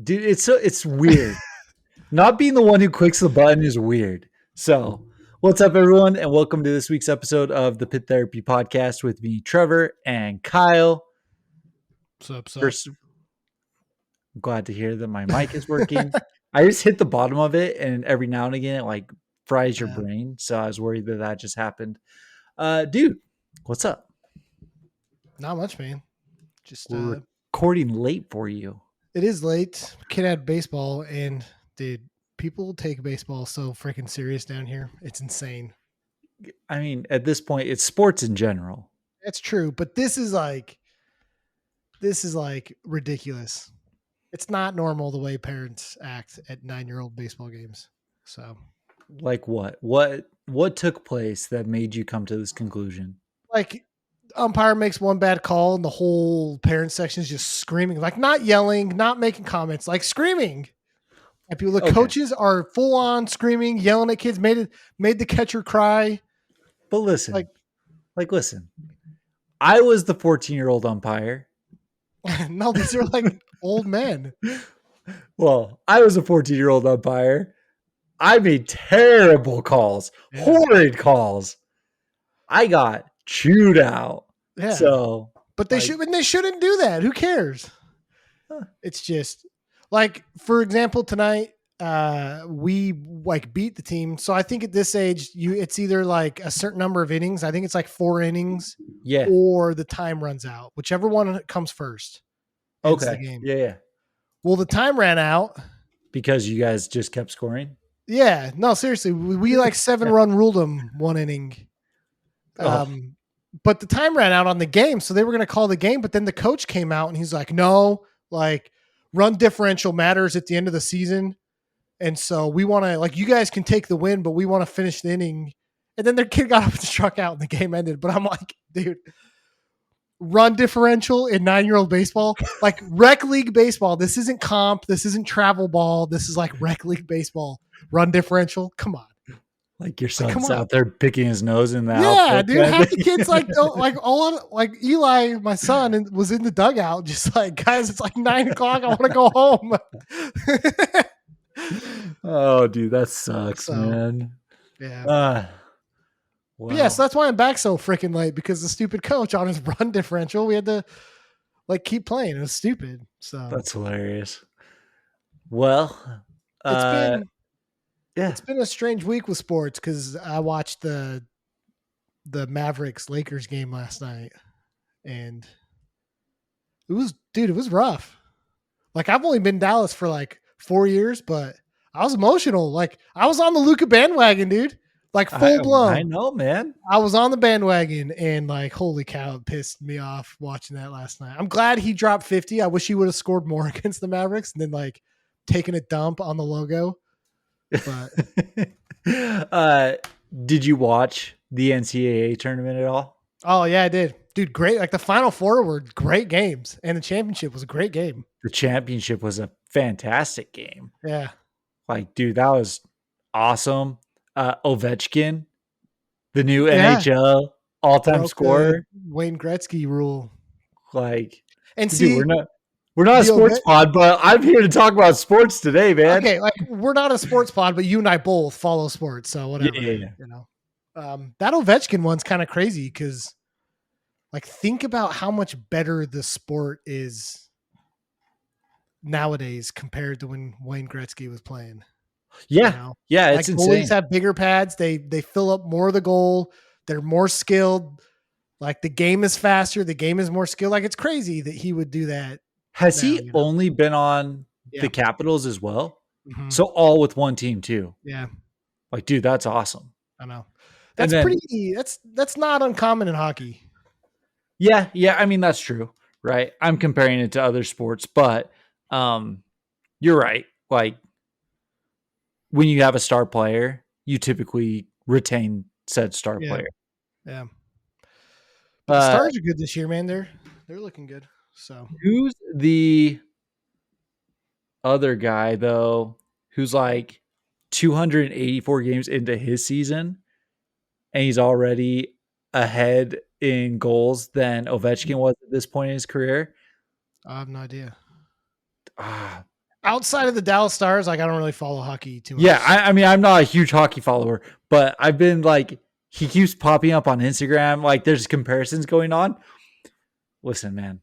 Dude, it's weird. Not being the one who clicks the button is weird. So, what's up, everyone, and welcome to this week's episode of the Pit Therapy Podcast with me, Trevor, and Kyle. What's up? First, I'm glad to hear that my mic is working. I just hit the bottom of it, and every now and again, it fries your brain. So I was worried that just happened. Dude, what's up? Not much, man. Just recording late for you. It is late. Kid had baseball, and dude, people take baseball so freaking serious down here. It's insane. I mean, at this point, it's sports in general. That's true, but this is ridiculous. It's not normal the way parents act at 9-year-old baseball games. So, like what? What took place that made you come to this conclusion? Like, umpire makes one bad call and the whole parent section is just screaming, like not yelling, not making comments, like screaming. And people, the coaches are full on screaming, yelling at kids, made the catcher cry. But listen, listen, I was the 14-year-old umpire. No, these are like old men. Well, I was a 14-year-old umpire. I made terrible calls, horrid calls. I got chewed out. Yeah. So, but they shouldn't do that. Who cares? It's just like, for example, tonight we beat the team. So I think at this age, it's either like a certain number of innings. I think it's like 4 innings. Yeah. Or the time runs out. Whichever one comes first. Okay. The game. Yeah. Well, the time ran out because you guys just kept scoring. Yeah. No, seriously, we 7-run ruled them 1 inning. But the time ran out on the game, so they were going to call the game. But then the coach came out and he's like, "No, run differential matters at the end of the season, and so we want to you guys can take the win, but we want to finish the inning." And then their kid got up and struck out, and the game ended. But I'm like, dude, run differential in 9-year-old baseball, rec league baseball. This isn't comp. This isn't travel ball. This is rec league baseball. Run differential. Come on. Your son's out there picking his nose in that. Yeah, dude. Half the kids Eli, my son, was in the dugout, just guys, it's 9 o'clock. I want to go home. Oh, dude, that sucks, man. Yeah. Well. Yeah, so that's why I'm back so freaking late, because the stupid coach on his run differential, we had to keep playing. It was stupid. So that's hilarious. Well, it's been a strange week with sports, because I watched the Mavericks Lakers game last night, and it was rough. I've only been in Dallas for 4 years, but I was emotional. I was on the Luka bandwagon, dude. Full blown. I know, man. I was on the bandwagon, and holy cow, it pissed me off watching that last night. I'm glad he dropped 50. I wish he would have scored more against the Mavericks and then taking a dump on the logo. But did you watch the NCAA tournament at all? Oh yeah, I did. Dude, great. The Final Four were great games, and the championship was a great game. The championship was a fantastic game. Yeah. Dude, that was awesome. Ovechkin, the new NHL all-time scorer. Wayne Gretzky rule. And see, dude, we're not a sports pod, but I'm here to talk about sports today, man. Okay, we're not a sports pod, but you and I both follow sports, so whatever. Yeah. You know, that Ovechkin one's kind of crazy, because think about how much better the sport is nowadays compared to when Wayne Gretzky was playing. Yeah. Yeah. It's insane. Goalies have bigger pads. They fill up more of the goal. They're more skilled. The game is faster. The game is more skilled. It's crazy that he would do that. Has he only been on the Capitals as well? Mm-hmm. So all with one team too. Yeah. Dude, that's awesome. I know. That's not uncommon in hockey. Yeah. Yeah. I mean, that's true. Right. I'm comparing it to other sports, but you're right. When you have a star player, you typically retain said star player. Yeah. But the Stars are good this year, man. They're looking good. So who's the other guy though? Who's 284 games into his season, and he's already ahead in goals than Ovechkin was at this point in his career. I have no idea. Ah, Outside of the Dallas Stars, like I don't really follow hockey too much. yeah, I mean, I'm not a huge hockey follower, but I've been like, he keeps popping up on Instagram. Like, there's comparisons going on. Listen, man.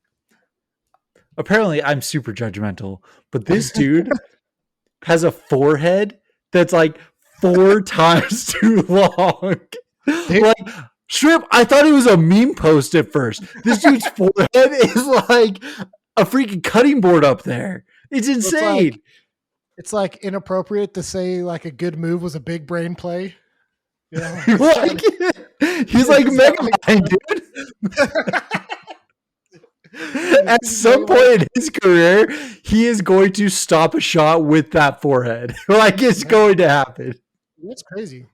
Apparently, I'm super judgmental, but this dude has a forehead that's like 4 times too long. Like, Strip, I thought it was a meme post at first. This dude's forehead is like a freaking cutting board up there. It's insane. It's like inappropriate to say like a good move was a big brain play. You know, like, he's like Mega Man, dude. At some point in his career, he is going to stop a shot with that forehead. Like, it's going to happen. That's crazy.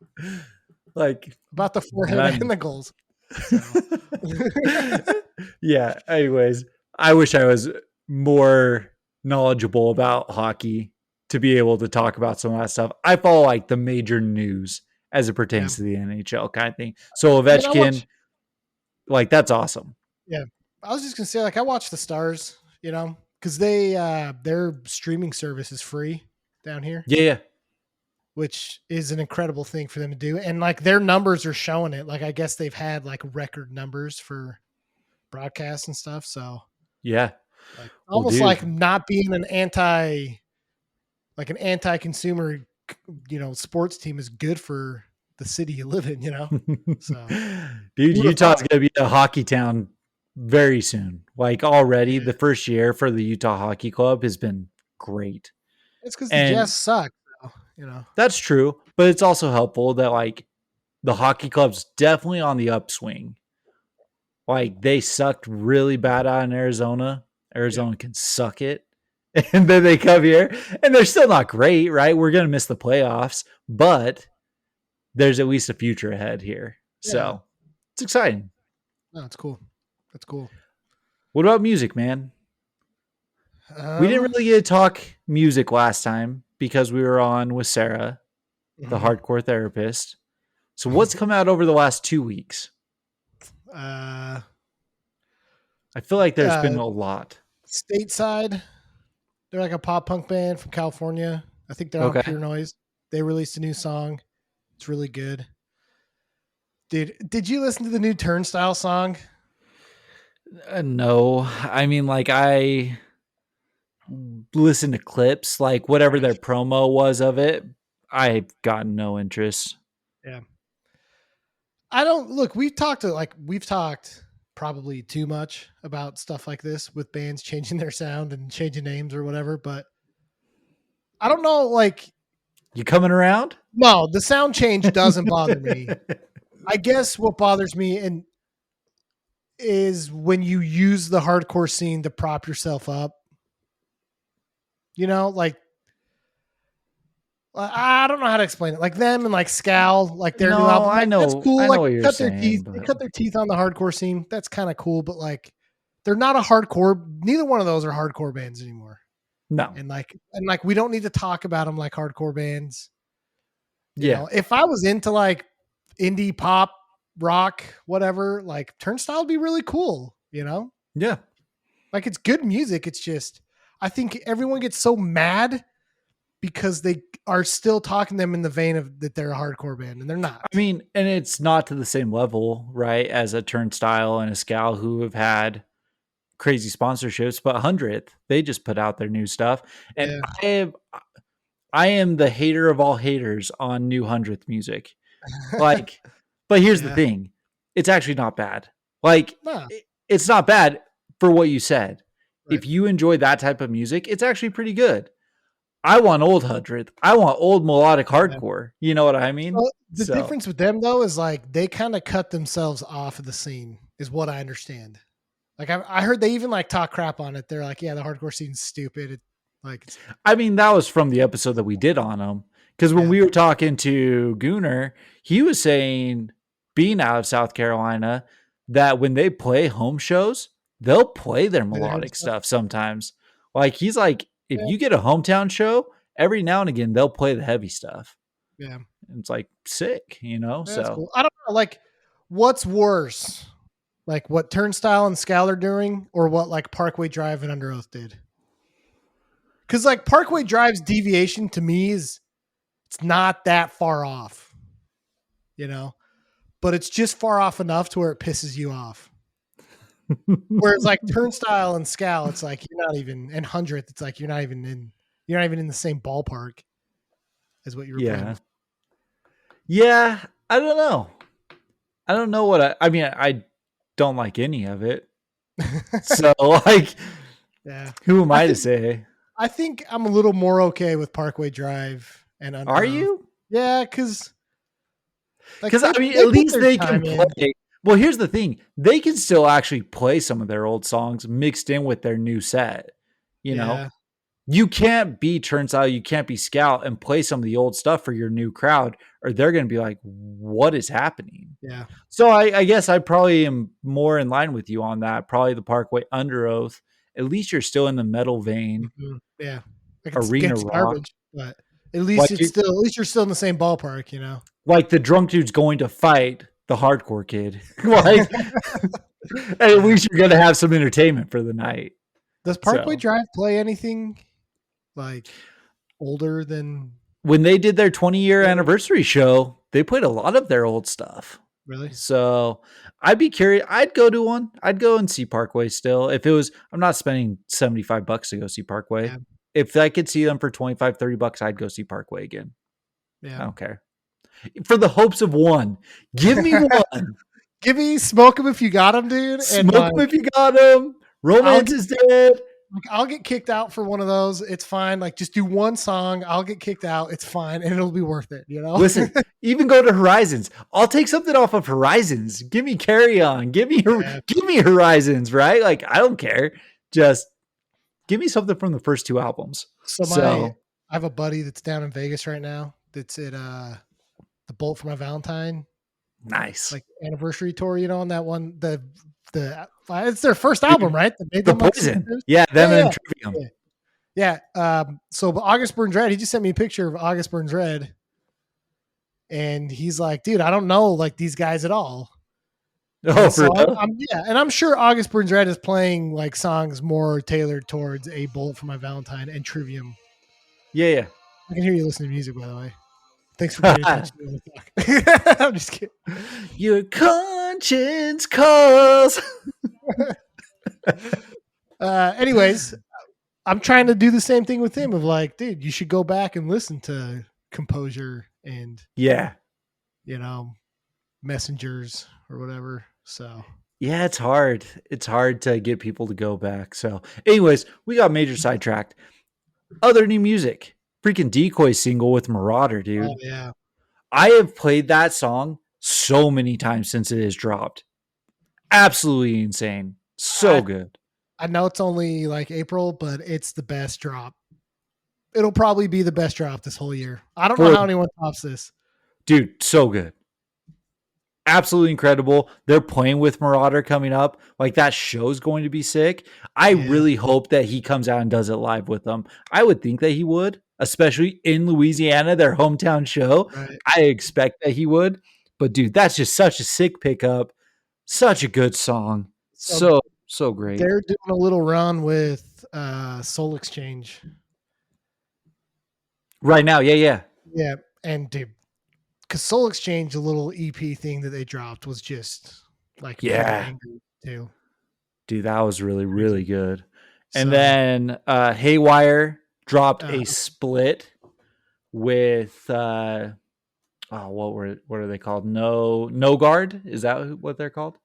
Like, about the forehead and the goals. So. Yeah. Anyways, I wish I was more knowledgeable about hockey to be able to talk about some of that stuff. I follow like the major news as it pertains to the NHL kind of thing. So Ovechkin, like, that's awesome. Yeah. I was just gonna say, like, I watch the Stars, you know, because they their streaming service is free down here. Yeah. Which is an incredible thing for them to do. And like their numbers are showing it. Like I guess they've had like record numbers for broadcasts and stuff. So yeah. Like, almost like not being an anti-consumer, you know, sports team is good for the city you live in, you know? So dude, Utah's going to be a hockey town very soon. Like already the first year for the Utah Hockey Club has been great. It's because the Jazz suck, you know. That's true, but it's also helpful that like the hockey club's definitely on the upswing. Like they sucked really bad out in Arizona. Arizona can suck it. And then they come here and they're still not great, right? We're going to miss the playoffs, but there's at least a future ahead here. Yeah. So it's exciting. No, it's cool. That's cool. What about music, man? We didn't really get to talk music last time because we were on with Sarah, the hardcore therapist. So what's come out over the last 2 weeks? I feel like there's been a lot. Stateside, they're like a pop punk band from California. I think they're on Pure Noise. They released a new song. It's really good. Dude, did you listen to the new Turnstile song? No. I mean, like, I listened to clips, like whatever their promo was of it. I've gotten no interest. Yeah. We've talked probably too much about stuff like this with bands changing their sound and changing names or whatever, but I don't know, like, you coming around? No, the sound change doesn't bother me. I guess what bothers me is when you use the hardcore scene to prop yourself up. You know, like, I don't know how to explain it. Like them and like Scal, like their new album. Like, I know. That's cool. I know like what you're cut saying, their teeth. but... They cut their teeth on the hardcore scene. That's kind of cool, but like they're not a hardcore. Neither one of those are hardcore bands anymore. No. And like we don't need to talk about them like hardcore bands. You yeah. know, if I was into like indie pop, rock, whatever, like Turnstile would be really cool, you know? Yeah. Like it's good music. It's just, I think everyone gets so mad because they are still talking them in the vein of that they're a hardcore band and they're not. I mean, and it's not to the same level, right? As a Turnstile and a Scal who have had crazy sponsorships, but 100th, they just put out their new stuff. And I am the hater of all haters on new 100th music. Like, but here's the thing. It's actually not bad. Like, it's not bad for what you said. Right. If you enjoy that type of music, it's actually pretty good. I want old 100th. I want old melodic hardcore. You know what I mean? Well, the difference with them, though, is like they kind of cut themselves off of the scene, is what I understand. Like, I heard they even like talk crap on it. They're like, yeah, the hardcore scene's stupid. I mean, that was from the episode that we did on them. Because when we were talking to Gooner, he was saying, being out of South Carolina, that when they play home shows, they'll play their melodic stuff sometimes. Like, he's like, if you get a hometown show, every now and again, they'll play the heavy stuff. Yeah. And it's like sick, you know? That's So cool. I don't know. Like, what's worse? Like what Turnstile and Scal are doing, or what like Parkway Drive and Under Oath did? Because like Parkway Drive's deviation to me is it's not that far off, you know, but it's just far off enough to where it pisses you off. Whereas like Turnstile and Scal, it's like you're not even, and Hundredth, it's like you're not even in the same ballpark as what you were playing yeah. before. Yeah. I don't know. I don't know what I mean, I don't like any of it. So like Yeah, who am I I to think say? I think I'm a little more okay with Parkway Drive and Under Are Oath. you? Yeah, because like Because I mean, they at put least their they can time in. play. Well, here's the thing: they can still actually play some of their old songs mixed in with their new set. You know, Yeah, you can't be Turnstile, you can't be Scout, and play some of the old stuff for your new crowd, or they're going to be like, "What is happening?" yeah, So I guess I probably am more in line with you on that. Probably the Parkway Under Oath. At least you're still in the metal vein, yeah. Like it's arena gets rock. garbage, but at least Like it's you, still at least you're still in the same ballpark, you know. like the drunk dude's going to fight the hardcore kid. Like at Yeah. least you're gonna have some entertainment for the night. Does Parkway So Drive play anything like older than when they did their 20-year really? anniversary show, they played a lot of their old stuff. Really? So I'd be curious. I'd go to one. I'd go and see Parkway still. If it was, I'm not spending $75 to go see Parkway. Yeah, If I could see them for 25, $30, I'd go see Parkway again. yeah. I don't care. For the hopes of one. Give me one. Give me smoke them if you got them, dude, and Smoke them if you got them. I'll Romance get is dead. I'll get kicked out for one of those. It's fine. Like just do one song. I'll get kicked out. It's fine, and it'll be worth it. You know. Listen, even go to Horizons. I'll take something off of Horizons. Give me Carry On. Yeah. Give me Horizons, right? Like I don't care. Just give me something from the first two albums. So I So have a buddy that's down in Vegas right now. That's at the Bolt for My Valentine nice. like anniversary tour. You know, on that one the it's their first album, right? That made The them like Poison. superstars? Yeah, them Yeah, and yeah, Trivium. yeah. Yeah. So August Burns Red, he just sent me a picture of August Burns Red, and he's like, dude, I don't know like these guys at all. Oh, And for so real? and I'm sure August Burns Red is playing like songs more tailored towards A Bullet for My Valentine and Trivium. Yeah, I can hear you listening to music, by the way. Thanks for paying yeah. attention to the talk. I'm just kidding. Your conscience calls. Anyways, I'm trying to do the same thing with him of like, dude, you should go back and listen to Composure and, Yeah. you know, Messengers or whatever. So, Yeah, it's hard. It's hard to get people to go back. So, anyways, we got major sidetracked. Other new music. Freaking Decoy single with Marauder, oh, dude. yeah. I have played that song so many times since it has dropped. Absolutely insane. So I, good. I know it's only like April, but it's the best drop. It'll probably be the best drop this whole year. I don't know For how anyone tops this. dude, so good. Absolutely incredible. They're playing with Marauder coming up. Like that show's going to be sick. I Yeah. really hope that he comes out and does it live with them. I would think that he would, especially in Louisiana, their hometown show. Right. I expect that he would. But dude, that's just such a sick pickup. Such a good song. So So great. they're doing a little run with Soul Exchange. Right now, yeah. Yeah. And dude, because Soul Exchange, a little EP thing that they dropped was just like pure Yeah. anger too. Dude, that was really, really Crazy. good. And So then Haywire dropped uh, a split with what are they called? No guard. Is that what they're called?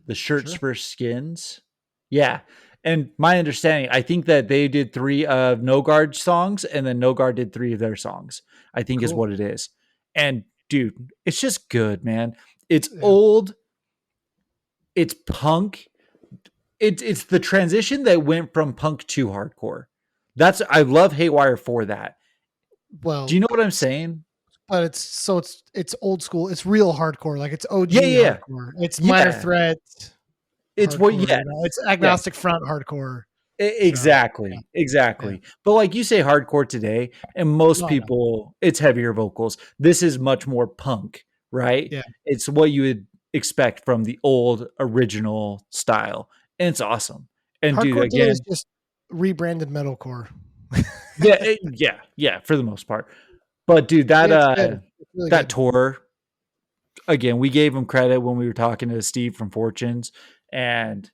The shirts sure. for skins. Yeah. And my understanding, I think that they did 3 of No Guard songs and then No Guard did 3 of their songs. I think is Cool. what it is. And dude, it's just good, man. It's Yeah. old, it's punk. It's the transition that went from punk to hardcore. I love Haywire for that. Do Well, you know what I'm saying? but it's old school. It's real hardcore. Like it's OG Yeah. hardcore. It's Minor Yeah. Threat It's what hardcore. yeah. You know? It's Yeah. Agnostic Front hardcore. So yeah, yeah. Exactly. But like you say, hardcore today, and most No, I know. people, it's heavier vocals. This is much more punk, right? Yeah. It's what you would expect from the old original style, and it's awesome. And dude, Hardcore today is again, just rebranded metalcore. yeah, for the most part. But dude, It's good. It's really that good. tour again, we gave him credit when we were talking to Steve from Fortunes, and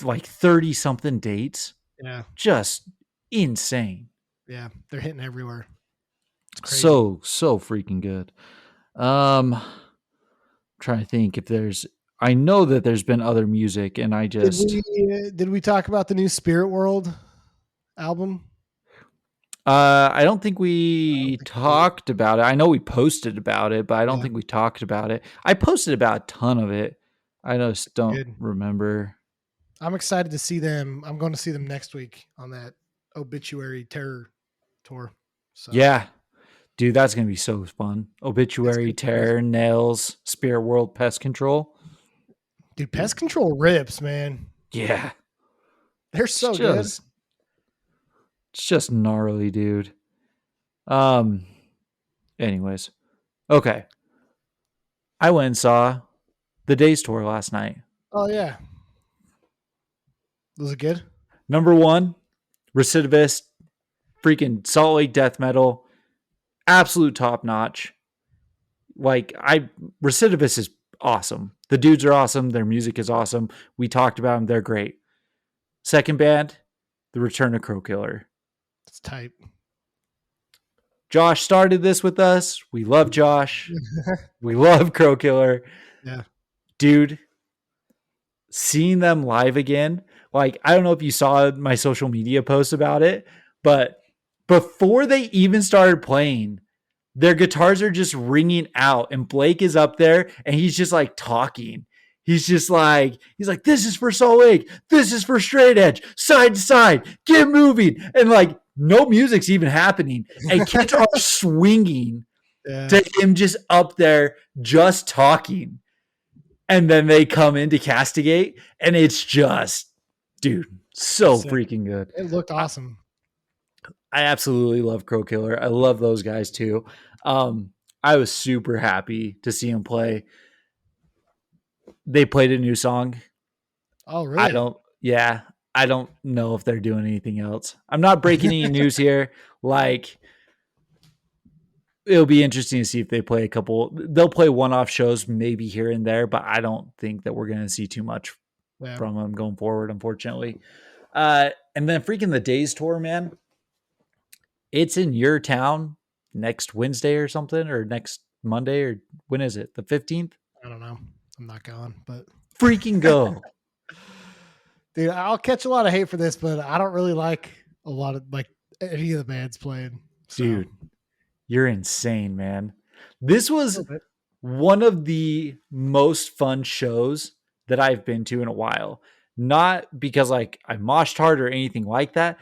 like 30 something dates, Yeah. just insane. Yeah. They're hitting everywhere. It's crazy. So freaking good. Um trying to think if there's I know that there's been other music and I just Did we talk about the new Spirit World album? I don't think I don't we think we did. talked about it. I know we posted about it, but I don't Yeah, think we talked about it. I posted about a ton of it. I just it's don't good. remember. I'm excited to see them. I'm going to see them next week on that Obituary Terror tour. So Yeah, dude, that's gonna be so fun. it's Obituary, going to be crazy. Terror, Nails, Spirit World, Pest Control. Dude, Pest Control rips, man. Yeah, They're it's so good. just it's just gnarly, dude. Um. Anyways, okay. I went and saw the Days tour last night. Oh, yeah. Was it good? Number one, Recidivist, freaking Salt Lake death metal, absolute top notch. Like Recidivist is awesome. The dudes are awesome. Their music is awesome. We talked about them. They're great. Second band, The Return of Crow Killer. It's tight. Josh started this with us. We love Josh. We love Crow Killer. Yeah. Dude, seeing them live again, like, I don't know if you saw my social media post about it, but before they even started playing, their guitars are just ringing out, and Blake is up there and he's just like talking. He's like, this is for Salt Lake, this is for Straight Edge, side to side, get moving. And like, no music's even happening, and kids are swinging Yeah. to him just up there, just talking. And then they come in to castigate, and it's just, dude, so Sick. freaking good. It looked I, awesome. I absolutely love Crow Killer. I love those guys too. Um, I was super happy to see him play. They played a new song. Oh, I really? don't, yeah, I don't know if they're doing anything else. I'm not breaking any news here. Like, it'll be interesting to see if they play a couple. They'll play one-off shows maybe here and there, but I don't think that we're going to see too much Yeah. from them going forward, unfortunately. And then freaking the Days tour, man. It's in your town next Wednesday or something, or next Monday, or when is it? The 15th? I don't know. I'm not going, but Freaking go. dude, I'll catch a lot of hate for this, but I don't really like a lot of like any of the bands playing. So Dude, you're insane, man. This a was little bit. one of the most fun shows that I've been to in a while. Not because like I moshed hard or anything like that.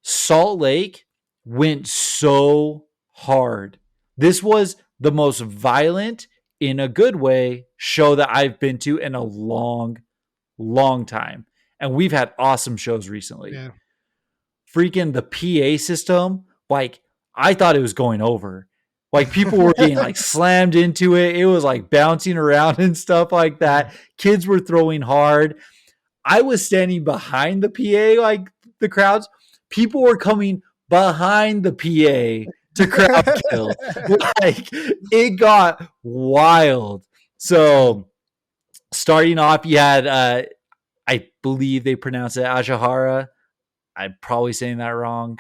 Salt Lake went so hard. This was the most violent, in a good way, show that I've been to in a long time. And we've had awesome shows recently. Yeah. Freaking the PA system, like, I thought it was going over. Like, people were getting like slammed into it. It was like bouncing around and stuff like that. Kids were throwing hard. I was standing behind the PA, like the crowds. People were coming behind the PA to crowd kill. Like, it got wild. Yeah. So starting off, you had I believe they pronounce it Ajahara. I'm probably saying that wrong.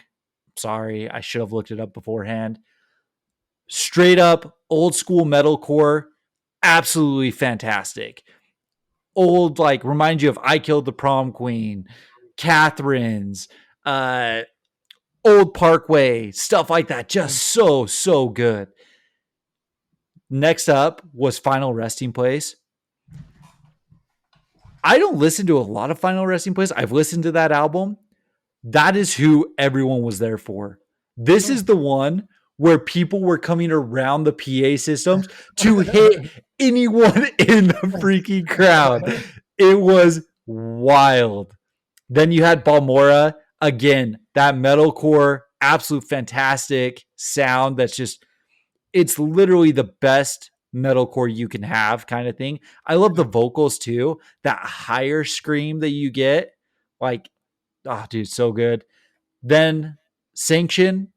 Sorry, I should have looked it up beforehand. Straight up old school metalcore, absolutely fantastic. Old, like, remind you of I Killed the Prom Queen, Catherine's, uh, Old Parkway, stuff like that. Just so good. Next up was Final Resting Place. I don't listen to a lot of Final Resting Place. I've listened to that album. That is who everyone was there for. This is the one where people were coming around the PA systems to hit anyone in the freaking crowd. It was wild. Then you had Balmora. Again, that metalcore, absolute fantastic sound that's just, it's literally the best metalcore you can have kind of thing. I love the vocals too. That higher scream that you get. Like, oh, dude, so good. Then Sanction,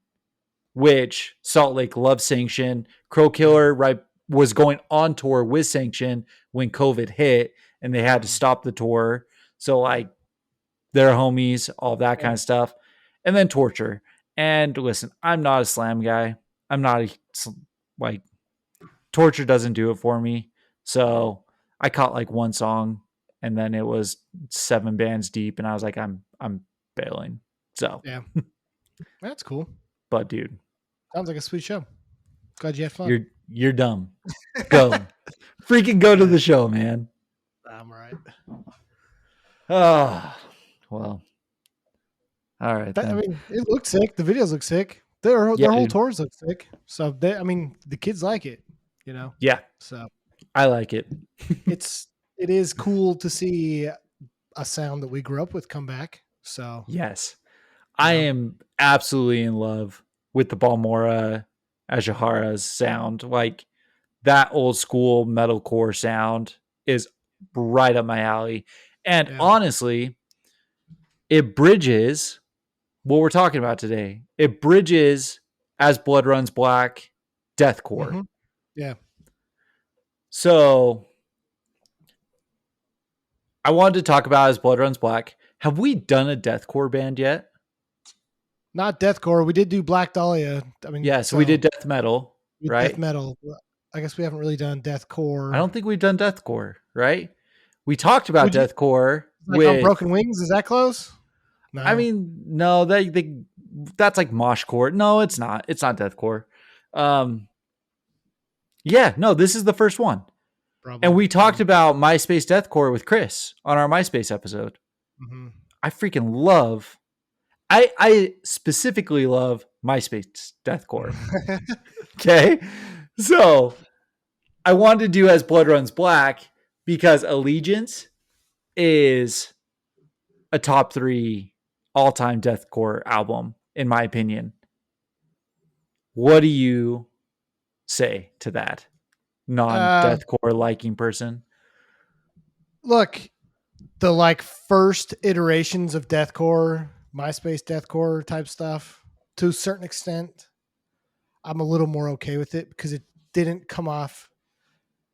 which Salt Lake loves Sanction. Crow Killer, right, was going on tour with Sanction when COVID hit and they had to stop the tour. So, like, they're homies, all that kind of stuff. And then Torture. And listen, I'm not a slam guy. I'm not like, Torture doesn't do it for me. So I caught like one song and then it was 7 bands deep and I was like, I'm bailing. So Yeah. That's cool. But dude, sounds like a sweet show. Glad you had fun. You're dumb. Go. Freaking go to the show, man. I'm right. Oh, well. All right. I mean, it looked sick. The videos look sick. Their whole tours look sick. So I mean, the kids like it, you know? Yeah. So I like it. it is cool to see a sound that we grew up with come back. So yes. I am absolutely in love with the Balmora Ajahara's sound. Like, that old school metalcore sound is right up my alley. And honestly, it bridges what we're talking about today. It bridges As Blood Runs Black, Deathcore. Mm-hmm. Yeah. So I wanted to talk about As Blood Runs Black. Have we done a deathcore band yet? Not deathcore. We did do Black Dahlia. I mean, yeah, so we did death metal, right? Death metal. I guess we haven't really done deathcore. I don't think we've done deathcore, right? We talked about deathcore like on Broken Wings. Is that close? No. I mean, no, that's like moshcore. No, it's not. It's not deathcore. Yeah, no, this is the first one. Probably. And we talked about MySpace deathcore with Chris on our MySpace episode. Mm-hmm. I freaking love. I specifically love MySpace deathcore. Okay, so I wanted to do As Blood Runs Black because Allegiance is a top 3 all-time deathcore album, in my opinion. What do you say to that non-deathcore liking person? Look, the like first iterations of deathcore, MySpace deathcore type stuff, to a certain extent, I'm a little more okay with it because it didn't come off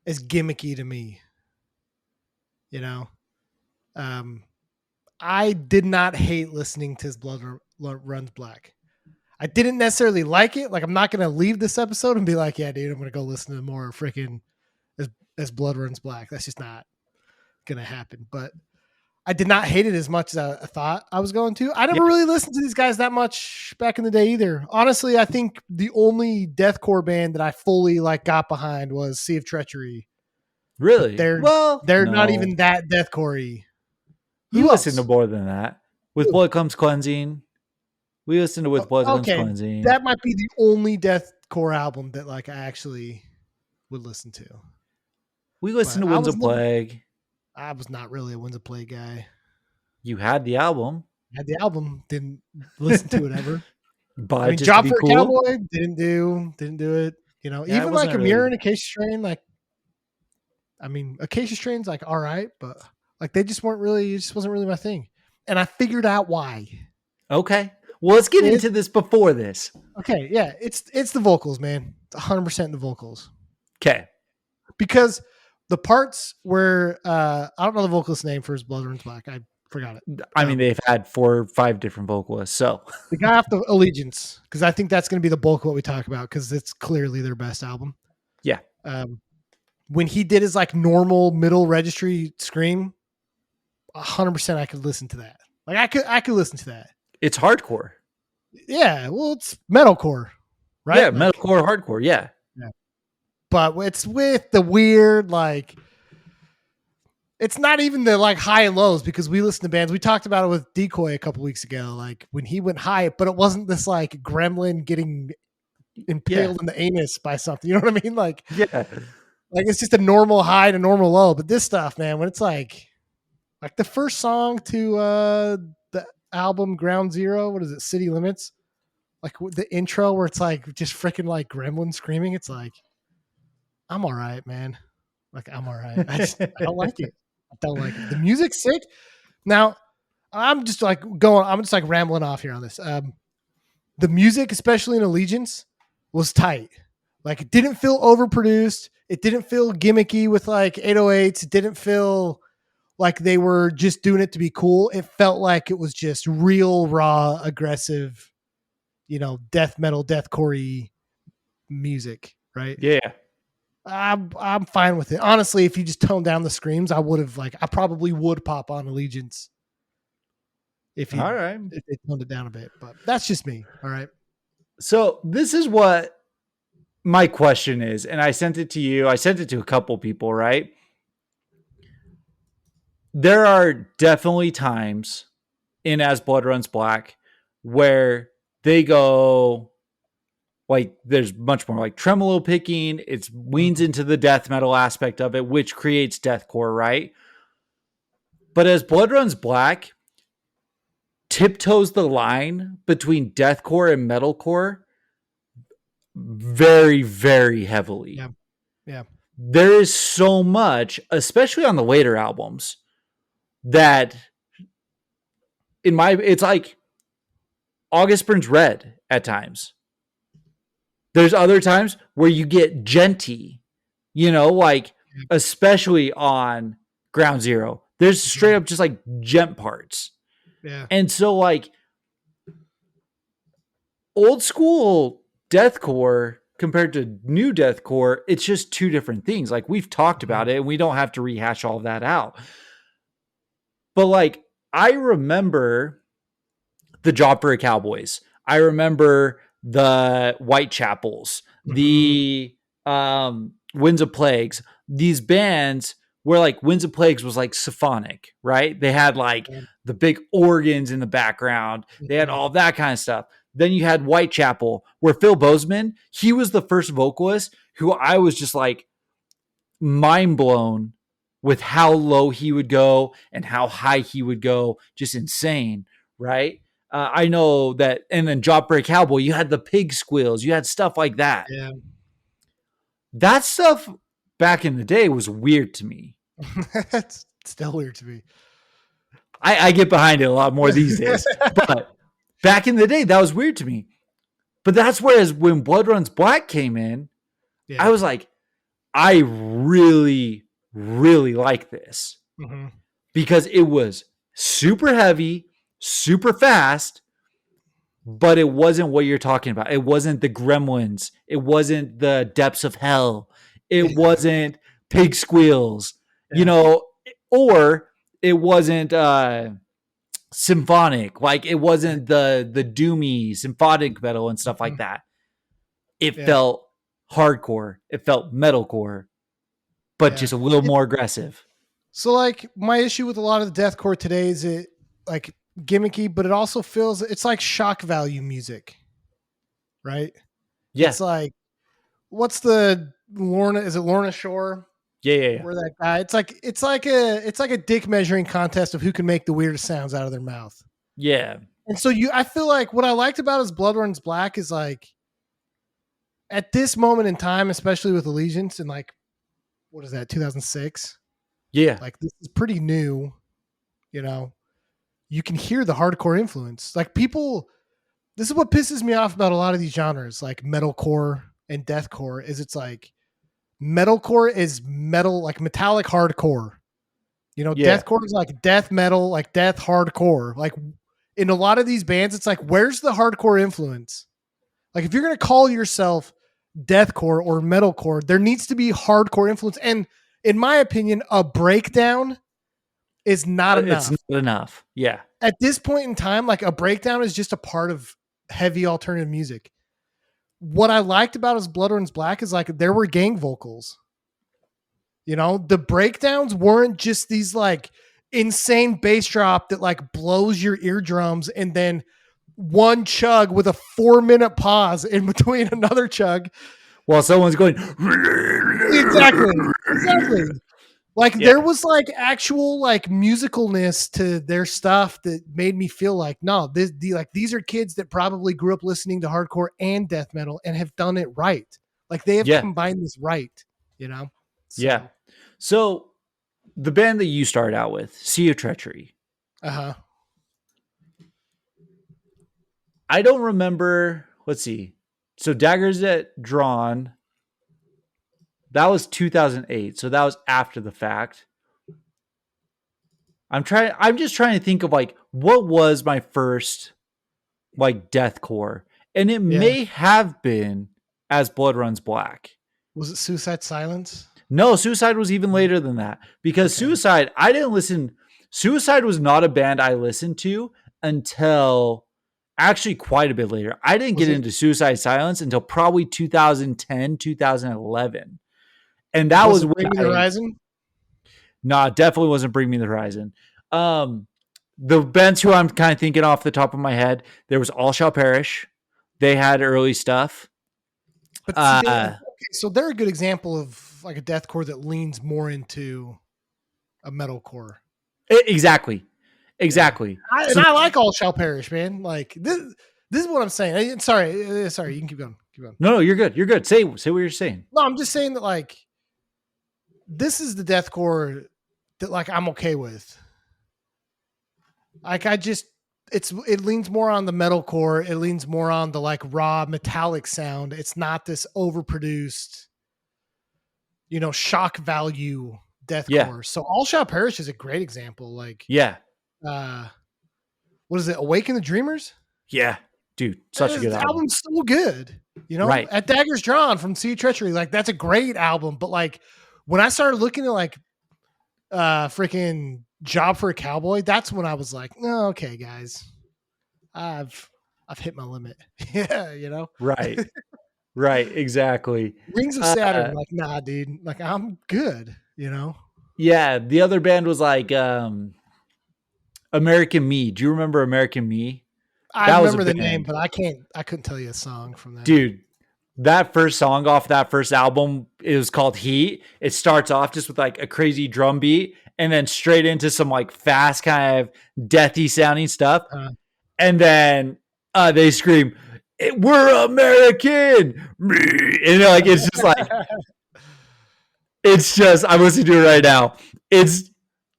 as gimmicky to me. You know, I did not hate listening to His Blood Runs Black. I didn't necessarily like it. Like, I'm not going to leave this episode and be like, yeah, dude, I'm going to go listen to more freaking as Blood Runs Black. That's just not going to happen. But I did not hate it as much as I thought I was going to. I never really listened to these guys that much back in the day either. Honestly, I think the only deathcore band that I fully like got behind was Sea of Treachery. Really? But they're not even that deathcore-y. You listen to more than that. With Blood Comes Cleansing. We listened to With Blood Comes Cleansing. That might be the only deathcore album that like I actually would listen to. We listened to Winds of Plague. I was not really a Winds of Plague guy. You had the album. I had the album. Didn't listen to it ever. But I mean, Job for a Cowboy didn't do it. You know, even like a Mirror and Acacia Strain, like, I mean, Acacia Strain's like all right, but like they just weren't really. It just wasn't really my thing, and I figured out why. Okay, well, let's get into this before this. Okay, yeah, it's the vocals, man. It's 100% the vocals. Okay, because the parts where I don't know the vocalist's name for His Blood Runs Black. I forgot it. I mean, they've had 4 or 5 different vocalists. So the guy off the Allegiance, because I think that's going to be the bulk of what we talk about, because it's clearly their best album. Yeah. When he did his like normal middle registry scream, 100% I could listen to that. Like I could listen to that. It's hardcore. Yeah, well, it's metalcore, right? Yeah, metalcore, hardcore. Yeah. But it's with the weird, like, it's not even the like high and lows, because we listen to bands. We talked about it with Decoy a couple weeks ago, like when he went high, but it wasn't this like gremlin getting impaled in the anus by something. You know what I mean? Like, yeah, like it's just a normal high to normal low. But this stuff, man, when it's like Like the first song to the album Ground Zero, what is it, City Limits? Like the intro where it's like just freaking like gremlin screaming. It's like, I'm all right, man. Like, I'm all right. I don't like it. I don't like it. The music's sick. Now, I'm just like rambling off here on this. The music, especially in Allegiance, was tight. Like, it didn't feel overproduced. It didn't feel gimmicky with like 808s. It didn't feel like they were just doing it to be cool. It felt like it was just real, raw, aggressive, death metal, deathcore music, right? Yeah. I'm fine with it. Honestly, if you just tone down the screams, I probably would pop on Allegiance if All right. they toned it down a bit. But that's just me. All right. So this is what my question is, and I sent it to you. I sent it to a couple people, right? There are definitely times in As Blood Runs Black where they go like there's much more like tremolo picking. It leans into the death metal aspect of it, which creates deathcore, right? But As Blood Runs Black tiptoes the line between deathcore and metalcore very, very heavily. Yeah. Yeah. There is so much, especially on the later albums, that it's like August Burns Red at times. There's other times where you get genty, like especially on Ground Zero. There's straight up just like gent parts. Yeah. And so like old school deathcore compared to new deathcore, it's just two different things. Like we've talked about it and we don't have to rehash all of that out. But like I remember the Job for a Cowboys. I remember the Whitechapels, the Winds of Plagues. These bands where like Winds of Plagues was like symphonic, right? They had like the big organs in the background. They had all that kind of stuff. Then you had Whitechapel, where Phil Bozeman, he was the first vocalist who I was just like mind blown with how low he would go and how high he would go. Just insane, right? I know that, and then Job for a Cowboy, you had the pig squeals, you had stuff like that. Yeah. That stuff back in the day was weird to me. It's still weird to me. I get behind it a lot more these days, but back in the day, that was weird to me. But that's whereas when Blood Runs Black came in, I was like, I really, really like this because it was super heavy, super fast, but it wasn't what you're talking about. It wasn't the Gremlins. It wasn't the Depths of Hell. It wasn't pig squeals, or it wasn't symphonic. Like it wasn't the doomy symphonic metal and stuff like that. It felt hardcore. It felt metalcore, but just a little more aggressive. So like my issue with a lot of the deathcore today is it like gimmicky, but it also feels it's like shock value music, right? Yeah. It's like, what's the Lorna? Is it Lorna Shore? Yeah. Where that guy? It's like a dick measuring contest of who can make the weirdest sounds out of their mouth. Yeah. And so I feel like what I liked about his Blood Runs Black is like at this moment in time, especially with Allegiance and like, what is that? 2006. Yeah. Like this is pretty new, you can hear the hardcore influence. Like people, this is what pisses me off about a lot of these genres, like metalcore and deathcore, is it's like metalcore is metal, like metallic hardcore. Deathcore is like death metal, like death hardcore. Like in a lot of these bands, it's like, where's the hardcore influence? Like if you're going to call yourself deathcore or metalcore, there needs to be hardcore influence. And in my opinion, a breakdown is not enough. It's not enough. Yeah. At this point in time, like a breakdown is just a part of heavy alternative music. What I liked about his Blood Runs Black is like there were gang vocals. The breakdowns weren't just these like insane bass drop that like blows your eardrums and then one chug with a 4-minute pause in between another chug while someone's going exactly. Like Yeah. there was like actual like musicalness to their stuff that made me feel like no, these are kids that probably grew up listening to hardcore and death metal and have done it right. Like they have Yeah. combined this right, you know. Yeah. So So the band that you started out with, Sea of Treachery. uh-huh. I don't remember. Let's see. So Daggers at Drawn, that was 2008. So that was after the fact. I'm just trying to think of like what was my first like deathcore. And it Yeah. may have been As Blood Runs Black. Was it Suicide Silence? No, Suicide was even later than that because Okay. Suicide, I didn't listen. Suicide was not a band I listened to until actually quite a bit later. I didn't Was get it into Suicide Silence until probably 2010, 2011. And that was was it when Bring Me the Horizon? nah, definitely wasn't Bring Me the Horizon. Um, the bands who I'm kind of thinking off the top of my head, there was All Shall Perish. They had early stuff. But see, okay, so they're a good example of like a deathcore that leans more into a metalcore. Exactly. Exactly. Yeah. So I like All Shall Perish, man. Like this is what I'm saying. Sorry, you can keep going. Keep going. no, you're good. You're good. Say what you're saying. No, I'm just saying that like this is the deathcore that like I'm okay with. Like it leans more on the metalcore. It leans more on the like raw metallic sound. It's not this overproduced, shock value deathcore. Yeah. So All Shall Perish is a great example. Like, Yeah. What is it? Awaken the Dreamers? Yeah. Dude, such a good The album. album's so good. Right. At Daggers Drawn from Sea Treachery, like that's a great album. But like when I started looking at like freaking Job for a Cowboy, that's when I was like, no, okay, guys. I've hit my limit. Yeah. Right. Right. Exactly. Rings of Saturn, like, nah, dude. Like I'm good. Yeah. The other band was like American Me. Do you remember American Me? I That was a remember the name, band. but I couldn't tell you a song from that. Dude, that first song off that first album, it was called Heat. It starts off just with like a crazy drum beat and then straight into some like fast kind of deathy sounding stuff. And then they scream, "We're American!" And like it's just I'm listening to it right now.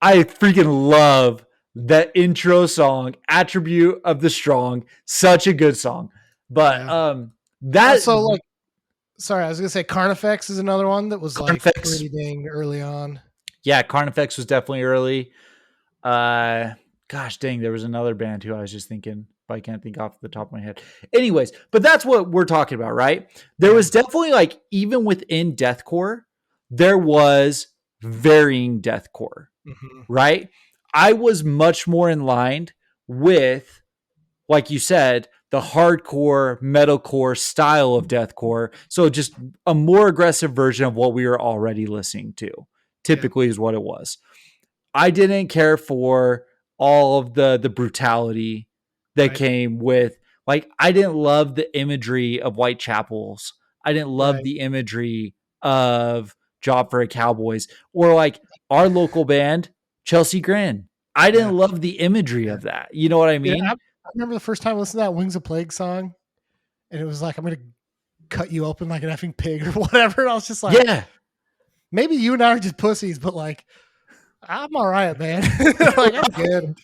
I freaking love that intro song, Attribute of the Strong. Such a good song. But that so like sorry, I was gonna say Carnifex is another one that was Carnifex, like pretty dang early on. Yeah, Carnifex was definitely early. Gosh dang, there was another band who I was just thinking, but I can't think off the top of my head. Anyways, but that's what we're talking about, right? There was definitely like even within deathcore, there was varying deathcore, right? I was much more in line with, like you said, the hardcore metalcore style of deathcore. So just a more aggressive version of what we were already listening to. Typically is what it was. I didn't care for all of the brutality that came with, like, I didn't love the imagery of Whitechapels. I didn't love the imagery of Job for a Cowboys or like our local band, Chelsea Grin. I didn't love the imagery of that. You know what I mean? I remember the first time I listened to that Wings of Plague song, and it was like, I'm going to cut you open like an effing pig or whatever. And I was just like, yeah, maybe you and I are just pussies, but like, I'm all right, man. Like, I'm good,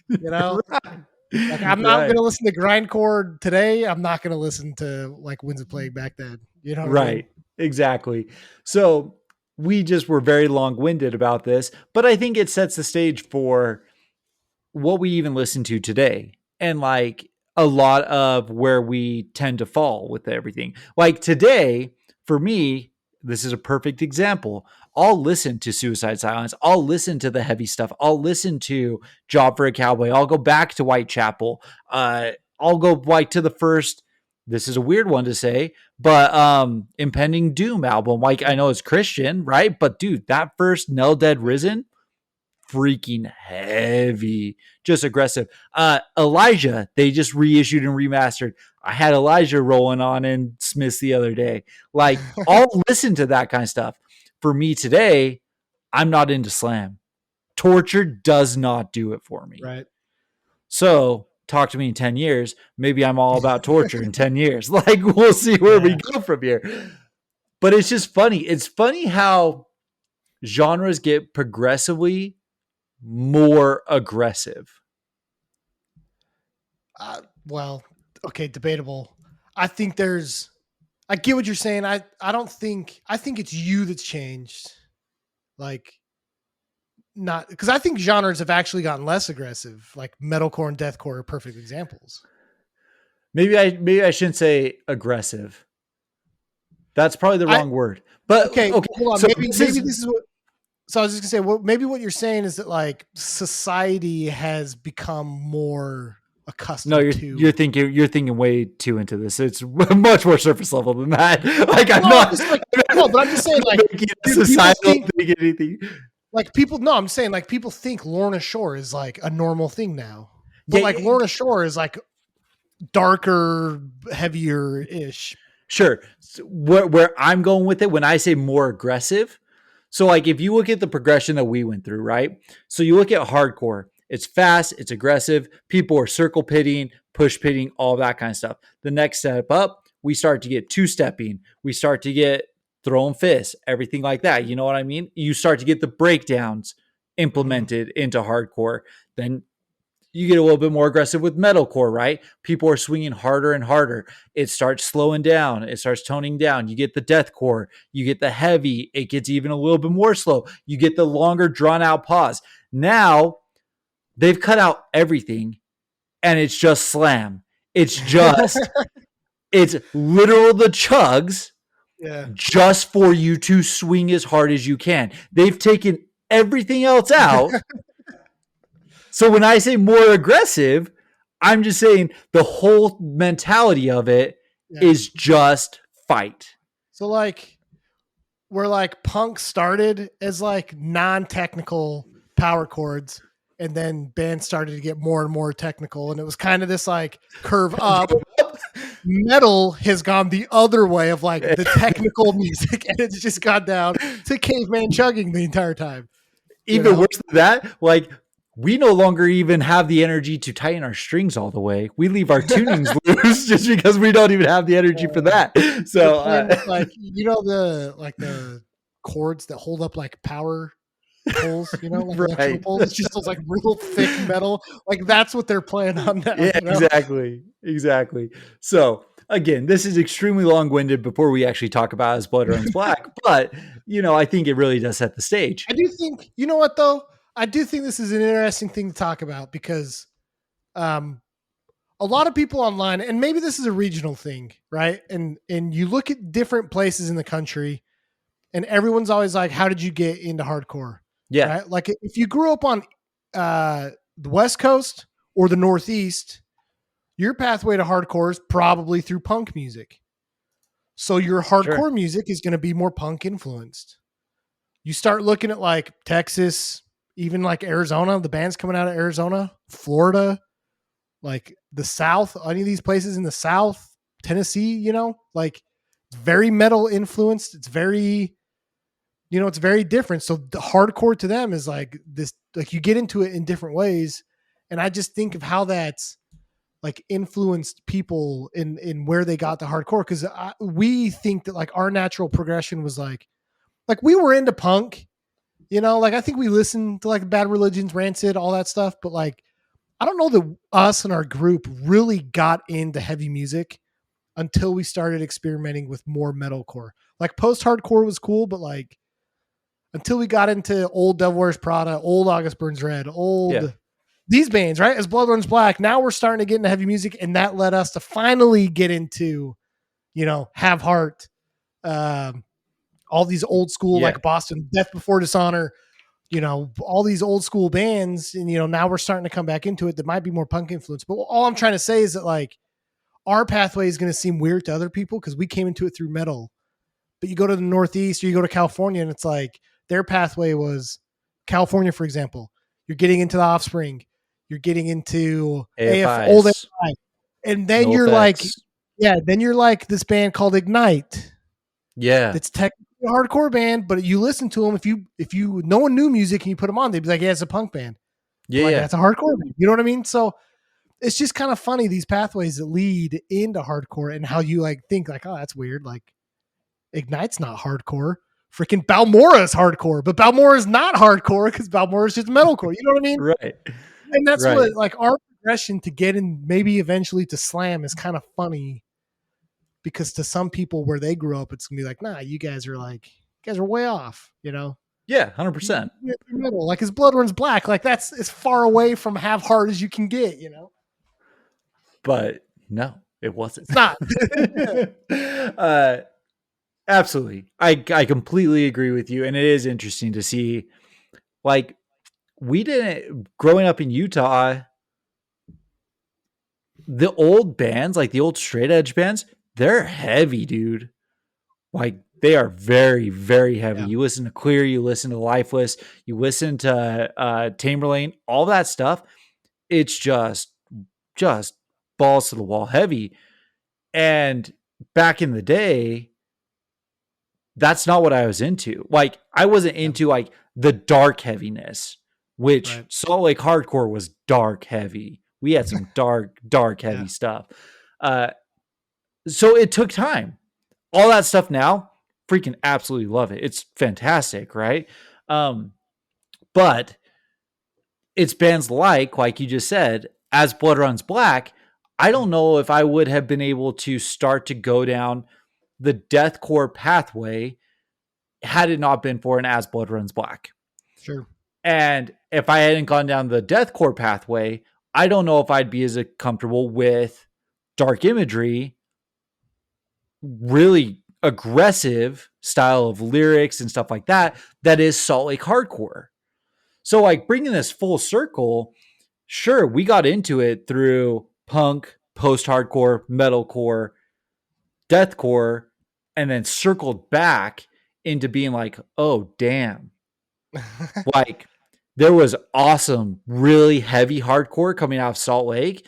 Like, I'm not going to listen to grindcore today. I'm not going to listen to like Winds of Plague back then. You know what I mean? Exactly. So we just were very long-winded about this, but I think it sets the stage for what we even listen to today and like a lot of where we tend to fall with everything. Like today, for me, this is a perfect example. I'll listen to Suicide Silence. I'll listen to the heavy stuff. I'll listen to Job for a Cowboy. I'll go back to Whitechapel. I'll go like to the first, this is a weird one to say, but Impending Doom album. Like I know it's Christian, right? But dude, that first Nell Dead Risen, freaking heavy, just aggressive. Elijah, they just reissued and remastered. I had Elijah rolling on in Smiths the other day. Like, I'll listen to that kind of stuff. For me today, I'm not into slam. Torture does not do it for me. Right. So talk to me in 10 years. Maybe I'm all about torture in 10 years. Like, we'll see where we go from here. But it's just funny. It's funny how genres get progressively more aggressive. Well, okay, debatable. I think I get what you're saying. I think it's you that's changed. Like, not because I think genres have actually gotten less aggressive. Like metalcore and deathcore are perfect examples. Maybe I shouldn't say aggressive. That's probably the wrong word. But okay, hold on. So maybe this is what. So I was just gonna say, well, maybe what you're saying is that like society has become more accustomed to. You're thinking way too into this. It's much more surface level than that. Like, I'm No, not. but I'm just saying, like, society think anything. Like people, no, I'm saying like people think Lorna Shore is like a normal thing now, but like Lorna Shore is like darker, heavier ish. Sure. So where I'm going with it when I say more aggressive. So like if you look at the progression that we went through, right? So you look at hardcore, it's fast, it's aggressive, people are circle pitting, push pitting, all that kind of stuff. The next step up, we start to get two-stepping, we start to get throwing fists, everything like that. You know what I mean? You start to get the breakdowns implemented into hardcore. Then you get a little bit more aggressive with metalcore, right? People are swinging harder and harder. It starts slowing down. It starts toning down. You get the deathcore. You get the heavy. It gets even a little bit more slow. You get the longer drawn out pause. Now they've cut out everything and it's just slam. It's literal the chugs just for you to swing as hard as you can. They've taken everything else out. So when I say more aggressive, I'm just saying the whole mentality of it is just fight. So like where like punk started as like non-technical power chords, and then bands started to get more and more technical, and it was kind of this like curve up. Metal has gone the other way of like the technical music, and it's just gone down to caveman chugging the entire time. Even worse than that, like we no longer even have the energy to tighten our strings all the way. We leave our tunings loose just because we don't even have the energy for that. So like the cords that hold up like power poles, like electrical poles. It's just those like real thick metal. Like that's what they're playing on now. Yeah, exactly. So again, this is extremely long-winded before we actually talk about As Blood Runs Black, but I think it really does set the stage. I do think, you know what though? I do think this is an interesting thing to talk about because a lot of people online, and maybe this is a regional thing, right? And you look at different places in the country and everyone's always like, how did you get into hardcore? Yeah. Right? Like if you grew up on the West Coast or the Northeast, your pathway to hardcore is probably through punk music. So your hardcore music is going to be more punk influenced. You start looking at like Texas, even like Arizona, the bands coming out of Arizona, Florida, like the South, any of these places in the South, Tennessee, like very metal influenced. It's very, it's very different. So the hardcore to them is like this, like you get into it in different ways. And I just think of how that's like influenced people in where they got the hardcore. Cause we think that like our natural progression was like we were into punk, like I think we listened to like Bad Religions, Rancid, all that stuff. But like, I don't know that us and our group really got into heavy music until we started experimenting with more metalcore. Like post-hardcore was cool, but like until we got into old Devil Wears Prada, old August Burns Red, these bands, right? As Blood Runs Black, now we're starting to get into heavy music, and that led us to finally get into, Have Heart, all these old school like Boston, Death Before Dishonor, all these old school bands, and now we're starting to come back into it that might be more punk influence. But all I'm trying to say is that like our pathway is going to seem weird to other people because we came into it through metal. But you go to the Northeast or you go to California, and it's like their pathway was California, for example. You're getting into the Offspring, you're getting into old AFI, and then then you're like this band called Ignite. Yeah, that's technically a hardcore band, but you listen to them. If you no one knew music and you put them on, they'd be like, yeah, it's a punk band. But like that's a hardcore band. You know what I mean? So it's just kind of funny these pathways that lead into hardcore and how you like think like, oh, that's weird. Like Ignite's not hardcore. Freaking Balmora is hardcore, but Balmora is not hardcore because Balmora is just metalcore. You know what I mean? Right. And that's Right. what like our progression to get in maybe eventually to slam is kind of funny because to some people where they grew up, it's gonna be like, nah, you guys are way off, you know? Yeah, 100%. Middle, like his blood runs black, like that's as far away from half hard as you can get, you know? But no, it wasn't. It's not. Absolutely. I completely agree with you. And it is interesting to see, like, we didn't, growing up in Utah, the old bands, like the old straight edge bands, they're heavy, dude. Like, they are very, very heavy. Yeah. You listen to Clear, you listen to Lifeless, you listen to Tamerlane, all that stuff. It's just balls to the wall heavy. And back in the day, that's not what I was into. Like, I wasn't into like the dark heaviness, which Right. Salt Lake hardcore was dark heavy. We had some dark heavy stuff. So it took time. All that stuff now, freaking absolutely love it. It's fantastic, right? But it's bands like you just said, As Blood Runs Black. I don't know if I would have been able to start to go down the deathcore pathway had it not been for an As Blood Runs Black. Sure. And if I hadn't gone down the deathcore pathway, I don't know if I'd be as comfortable with dark imagery, really aggressive style of lyrics and stuff like that, that is Salt Lake hardcore. So, like, bringing this full circle, sure, we got into it through punk, post-hardcore, metalcore, deathcore, and then circled back into being like, oh, damn. Like, there was awesome, really heavy hardcore coming out of Salt Lake.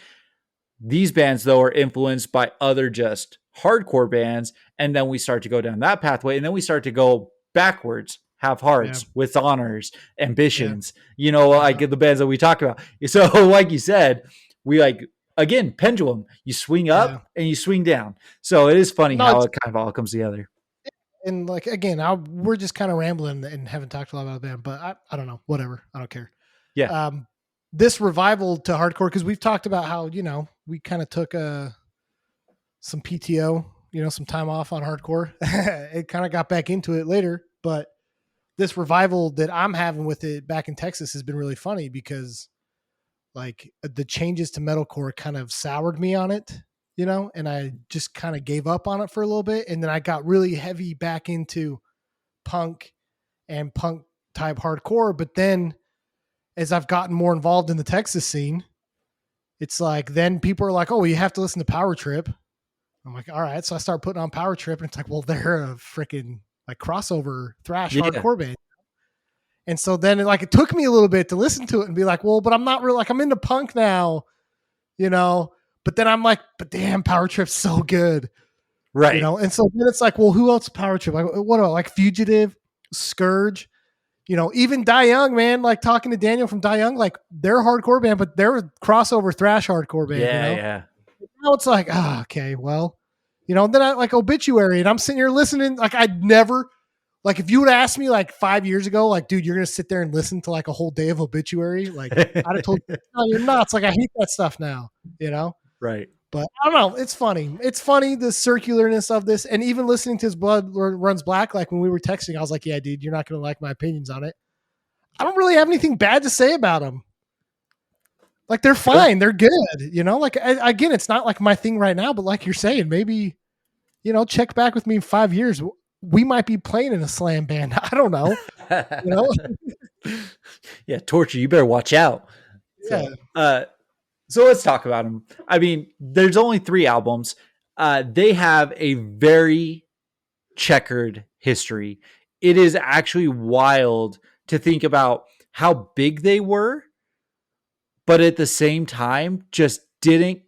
These bands, though, are influenced by other just hardcore bands. And then we start to go down that pathway. And then we start to go backwards, Have Hearts, With Honors, Ambitions, like the bands that we talk about. So, like you said, we like, again, pendulum. You swing up and you swing down. So it is funny how it kind of all comes together. And like, again, we're just kind of rambling and haven't talked a lot about the band, but I don't know, whatever. I don't care. Yeah. This revival to hardcore, because we've talked about how, we kind of took some PTO, some time off on hardcore. It kind of got back into it later, but this revival that I'm having with it back in Texas has been really funny because like the changes to metalcore kind of soured me on it, and I just kind of gave up on it for a little bit. And then I got really heavy back into punk and punk type hardcore. But then as I've gotten more involved in the Texas scene, it's like, then people are like, oh, you have to listen to Power Trip. I'm like, all right. So I start putting on Power Trip and it's like, well, they're a freaking like crossover thrash hardcore band. And so then it took me a little bit to listen to it and be like, well, but I'm not really like, I'm into punk now, but then I'm like, but damn, Power Trip's so good. Right. And so then it's like, well, who else Power Trip? Like, what about like Fugitive, Scourge, even Die Young, man, like talking to Daniel from Die Young, like they're a hardcore band, but they're a crossover thrash hardcore band. Yeah. Now it's like, okay, well, then I like Obituary and I'm sitting here listening. Like I'd never, like if you would ask me like 5 years ago, like, dude, you're going to sit there and listen to like a whole day of Obituary. Like I'd have told you, no, you're nuts. Like I hate that stuff now, Right. But I don't know. It's funny. It's funny, the circularness of this. And even listening to His Blood Runs Black, like when we were texting, I was like, yeah, dude, you're not going to like my opinions on it. I don't really have anything bad to say about them. Like they're fine. They're good. Like again, it's not like my thing right now, but like you're saying, maybe, check back with me in 5 years. We might be playing in a slam band. I don't know. Yeah. Torture. You better watch out. Yeah. So let's talk about them. I mean, there's only 3 albums. They have a very checkered history. It is actually wild to think about how big they were, but at the same time, just didn't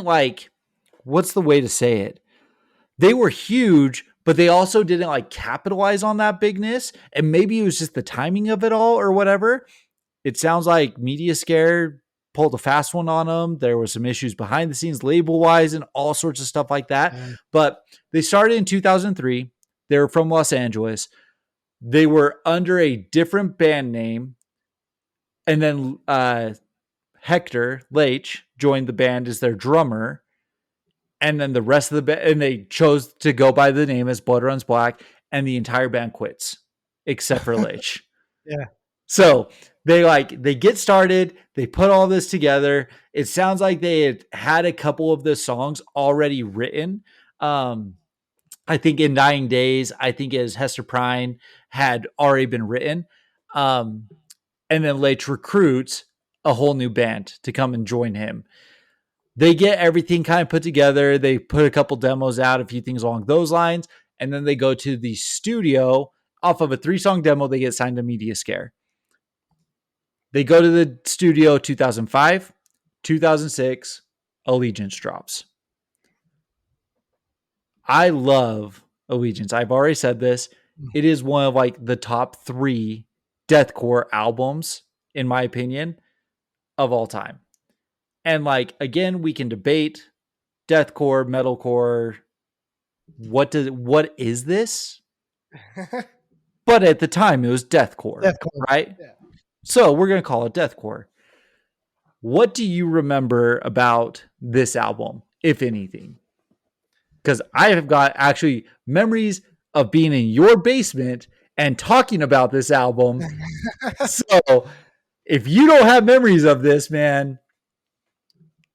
like, what's the way to say it? they were huge, but they also didn't like capitalize on that bigness. And maybe it was just the timing of it all or whatever. It sounds like Media Scare pulled a fast one on them. There were some issues behind the scenes, label wise, and all sorts of stuff like that. But they started in 2003. They were from Los Angeles. They were under a different band name. And then Hector Leitch joined the band as their drummer. And then the rest of the band, and they chose to go by the name as Blood Runs Black, and the entire band quits except for Leitch. Yeah. So they get started, they put all this together. It sounds like they had a couple of the songs already written. I think In Dying Days, I think as Hester Prynne had already been written. And then Leitch recruits a whole new band to come and join him. They get everything kind of put together. They put a couple demos out, a few things along those lines. And then they go to the studio off of a 3-song demo. They get signed to Media Scare. They go to the studio 2005, 2006, Allegiance drops. I love Allegiance. I've already said this. It is one of like the top 3 deathcore albums, in my opinion, of all time. And like, again, we can debate deathcore, metalcore. What is this? But at the time, it was deathcore. Right? Yeah. So we're going to call it deathcore. What do you remember about this album, if anything? Because I have got actually memories of being in your basement and talking about this album. So if you don't have memories of this, man,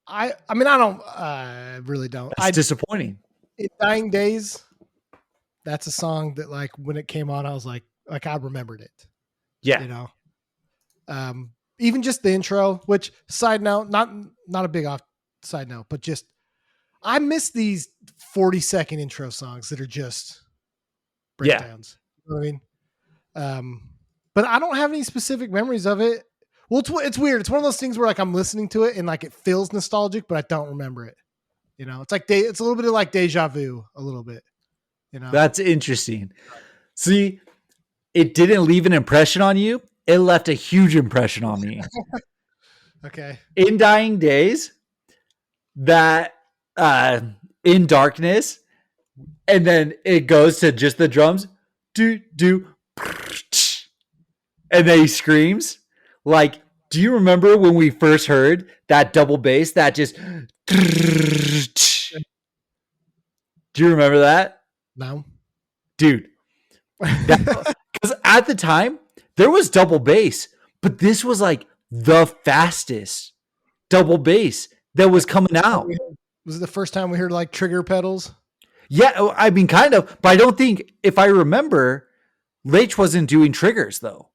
I mean, I really don't. It's disappointing. In Dying Days, that's a song that like when it came on, I was like I remembered it. Yeah. You know, even just the intro, which side note, not a big off side note, but just I miss these 40-second intro songs that are just breakdowns. You know what I mean? But I don't have any specific memories of it. Well, it's weird. It's one of those things where like I'm listening to it and like it feels nostalgic, but I don't remember it. You know, it's like it's a little bit of like deja vu, a little bit. You know, that's interesting. See, it didn't leave an impression on you. It left a huge impression on me. Okay. In Dying Days, that In Darkness, and then it goes to just the drums, and then he screams. Like, do you remember when we first heard that double bass that just do you remember that? No. Dude. Because at the time, there was double bass, but this was like the fastest double bass that was coming out. Was it the first time we heard like trigger pedals? Yeah, I mean, kind of, but I don't think, if I remember, Leitch wasn't doing triggers though.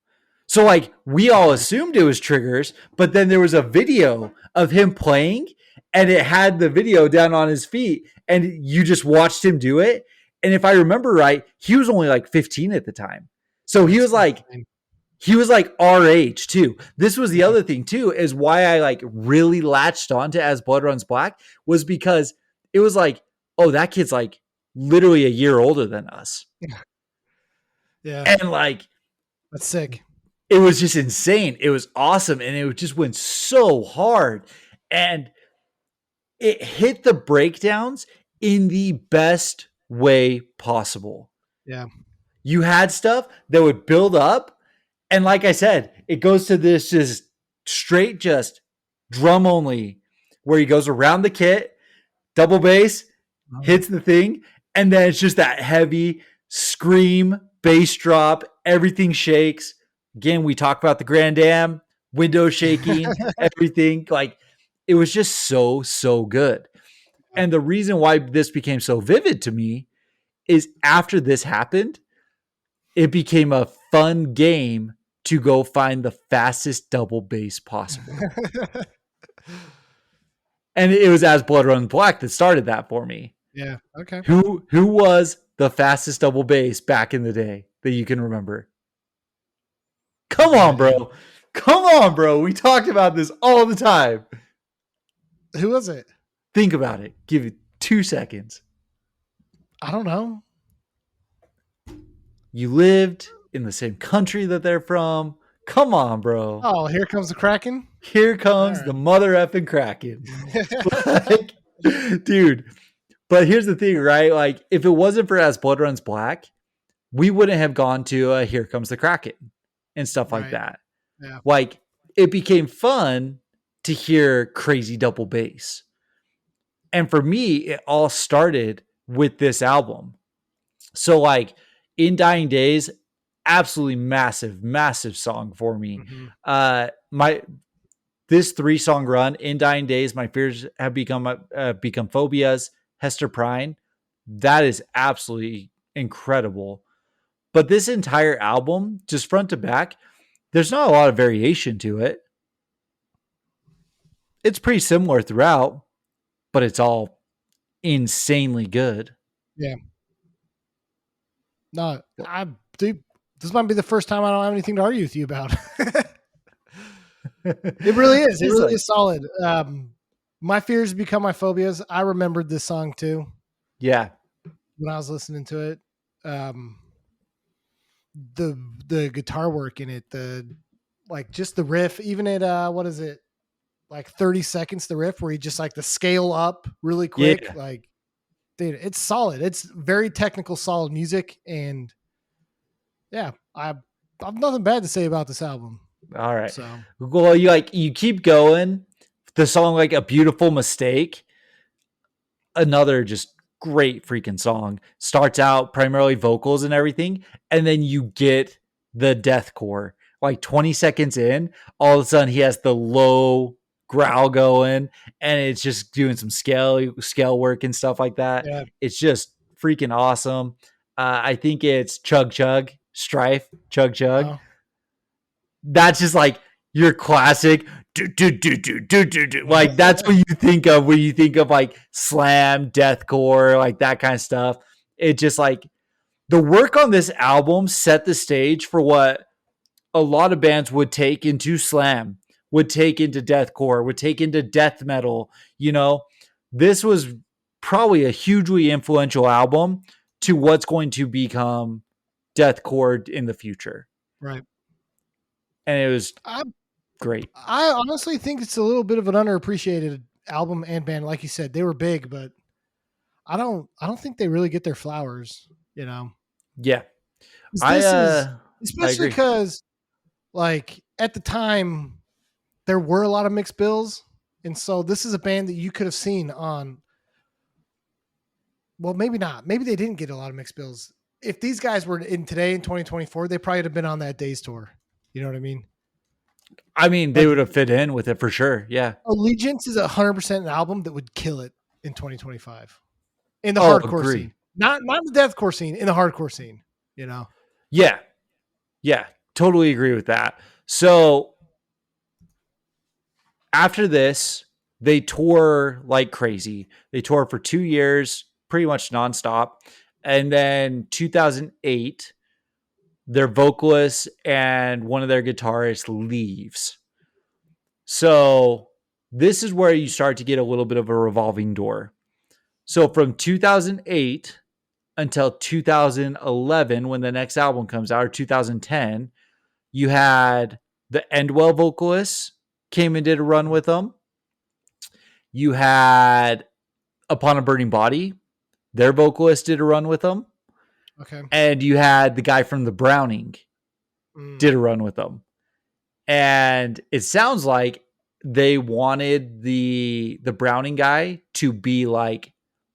So like we all assumed it was triggers, but then there was a video of him playing and it had the video down on his feet and you just watched him do it. And if I remember right, he was only like 15 at the time. So he was like our age too. This was the other thing too, is why I like really latched onto As Blood Runs Black, was because it was like, oh, that kid's like literally a year older than us. Yeah. And like, that's sick. It was just insane. It was awesome. And it just went so hard. And it hit the breakdowns in the best way possible. Yeah. You had stuff that would build up. And like I said, it goes to this just straight, just drum only, where he goes around the kit, double bass, hits the thing. And then it's just that heavy scream, bass drop, everything shakes. Again, we talk about the Grand Am, window shaking, everything. Like, it was just so good. And the reason why this became so vivid to me is after this happened, it became a fun game to go find the fastest double bass possible. And it was As Blood Runs Black that started that for me. Yeah. Okay. Who was the fastest double bass back in the day that you can remember? Come on, bro. Come on, bro. We talked about this all the time. Who was it? Think about it. Give it 2 seconds. I don't know. You lived in the same country that they're from. Come on, bro. Oh, here comes the Kraken. Here All comes the mother effing Kraken. Like, dude. But here's the thing, right? Like, if it wasn't for As Blood Runs Black, we wouldn't have gone to Here Comes the Kraken and stuff like Right. that. Yeah. Like, it became fun to hear crazy double bass. And for me, it all started with this album. So, like, In Dying Days, absolutely massive, massive song for me. Mhm. My this 3-song run, In Dying Days, My Fears Have Become Phobias, Hester Prynne, that is absolutely incredible. But this entire album, just front to back, there's not a lot of variation to it. It's pretty similar throughout, but it's all insanely good. Yeah. No, dude, this might be the first time I don't have anything to argue with you about. It really is. It really is solid. My fears become my phobias. I remembered this song too. Yeah. When I was listening to it. The guitar work in it, just the riff, even at what is it? Like 30 seconds, the riff where he just like the scale up really quick. Yeah. Like, dude, it's solid. It's very technical, solid music. And yeah, I've nothing bad to say about this album. All right. So, well, you keep going. The song like A Beautiful Mistake, another just great freaking song. Starts out primarily vocals and everything, and then you get the deathcore. Like 20 seconds in, all of a sudden he has the low growl going, and it's just doing some scale work and stuff like that. yeah. It's just freaking awesome. I think it's Chug Chug Strife Chug Chug. Oh. That's just like your classic like that's what you think of when you think of like slam, deathcore, like that kind of stuff. It just like the work on this album set the stage for what a lot of bands would take into slam, would take into deathcore, would take into death metal. You know, this was probably a hugely influential album to what's going to become deathcore in the future. Right. And it was I great. I honestly think it's a little bit of an underappreciated album and band. Like you said, they were big, but I don't think they really get their flowers, you know. Yeah. This is I especially agree. because like at the time there were a lot of mixed bills, and so this is a band that you could have seen on, well, maybe not, maybe they didn't get a lot of mixed bills. If these guys were in today in 2024, they probably would have been on that Days tour. You know what I mean? I mean, they Like would have fit in with it for sure. Yeah. Allegiance is 100% an album that would kill it in 2025 in the Oh, hardcore agree. scene, not the deathcore scene, in the hardcore scene. You know? Yeah. Yeah. Totally agree with that. So after this, they tour like crazy. They tour for 2 years, pretty much nonstop. And then 2008, their vocalist and one of their guitarists leaves. So this is where you start to get a little bit of a revolving door. So from 2008 until 2011, when the next album comes out, or 2010, you had the Endwell vocalists came and did a run with them. You had Upon a Burning Body, their vocalist did a run with them. Okay. And you had the guy from the Browning did a run with them. And it sounds like they wanted the Browning guy to be like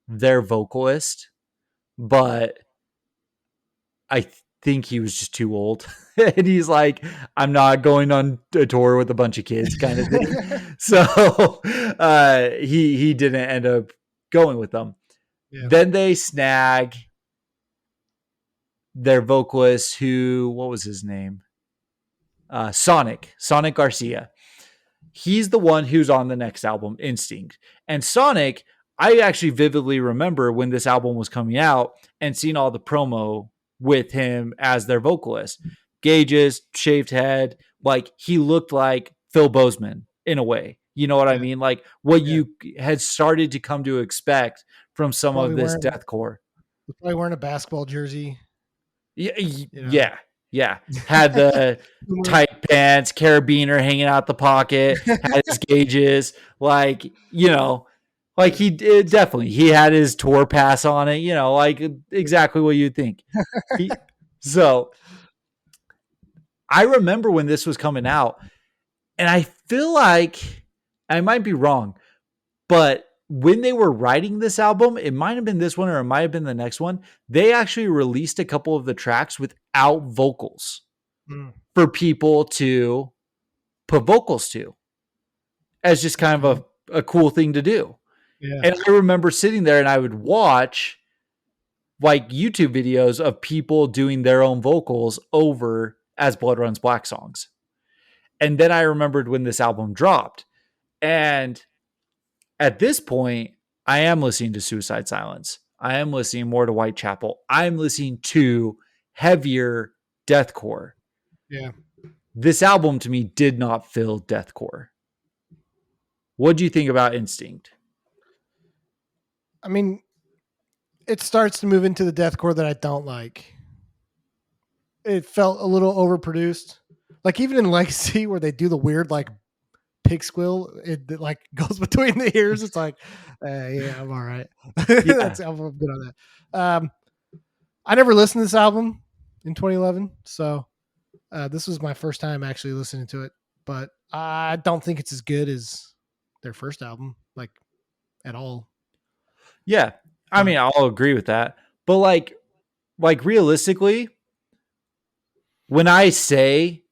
their vocalist, but I think he was just too old. And he's like, I'm not going on a tour with a bunch of kids kind of thing. So he didn't end up going with them. Yeah. Then they snag their vocalist who, what was his name? Sonic Garcia. He's the one who's on the next album, Instinct. And Sonic, I actually vividly remember when this album was coming out and seeing all the promo with him as their vocalist. Gauges, shaved head, like he looked like Phil Bozeman in a way. You know what I mean? Like what you had started to come to expect from some Probably of this wearing deathcore. Was probably wearing a basketball jersey. Yeah, You know, yeah. Had the tight pants, carabiner hanging out the pocket, had his gauges, like like he did, definitely he had his tour pass on it, like exactly what you'd think. He so I remember when this was coming out, and I feel like I might be wrong, but when they were writing this album, it might have been this one or it might have been the next one. They actually released a couple of the tracks without vocals Mm, for people to put vocals to as just kind okay. of a cool thing to do. Yeah. And I remember sitting there and I would watch like YouTube videos of people doing their own vocals over As Blood Runs Black songs. And then I remembered when this album dropped. And at this point, I am listening to Suicide Silence. I am listening more to Whitechapel. I'm listening to heavier deathcore. Yeah. This album to me did not feel deathcore. What do you think about Instinct? I mean, it starts to move into the deathcore that I don't like. It felt a little overproduced. Like even in Legacy, where they do the weird like pig squeal, it like goes between the ears. It's like, yeah, I'm all right. Yeah. I'm good on that. I never listened to this album in 2011, so this was my first time actually listening to it. But I don't think it's as good as their first album, like at all. Yeah. I But mean, I'll agree with that. But like realistically, when I say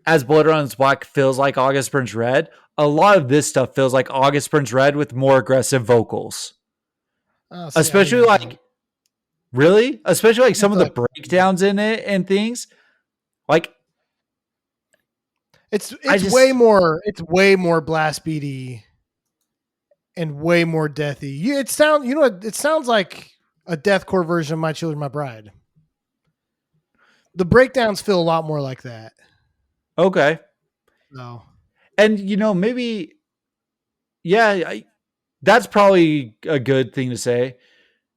As Blood Runs Black feels like August Burns Red, a lot of this stuff feels like August Burns Red with more aggressive vocals. see, Especially I don't. like really, especially like I some of feel the like breakdowns in it and things. Like it's I it's way just more it's way more blast beaty and way more deathy. It sounds like a deathcore version of My Children, My Bride. The breakdowns feel a lot more like that. okay. So And maybe yeah, that's probably a good thing to say.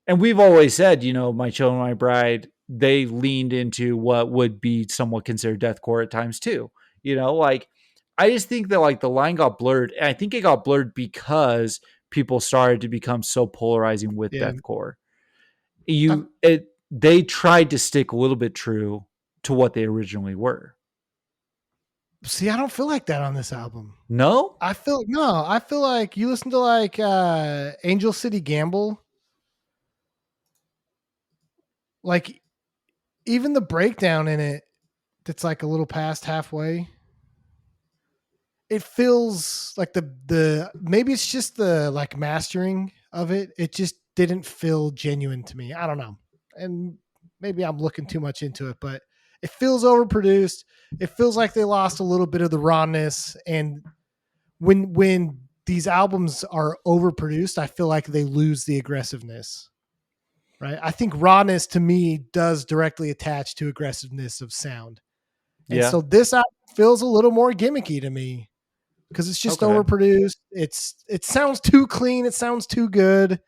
And we've always said, My Children, My Bride, they leaned into what would be somewhat considered deathcore at times too. Like I just think that like the line got blurred, and I think it got blurred because people started to become so polarizing with yeah, deathcore. I, They tried to stick a little bit true to what they originally were. see, I don't feel like that on this album. No? I feel like you listen to like Angel City Gamble, like even the breakdown in it that's like a little past halfway. It feels like the maybe it's just the like mastering of it. It just didn't feel genuine to me. I don't know. And maybe I'm looking too much into it, but it feels overproduced. It feels like they lost a little bit of the rawness, and when these albums are overproduced, I feel like they lose the aggressiveness. Right? I think rawness to me does directly attach to aggressiveness of sound. And Yeah. so this album feels a little more gimmicky to me because it's just Okay. overproduced. It sounds too clean. It sounds too good.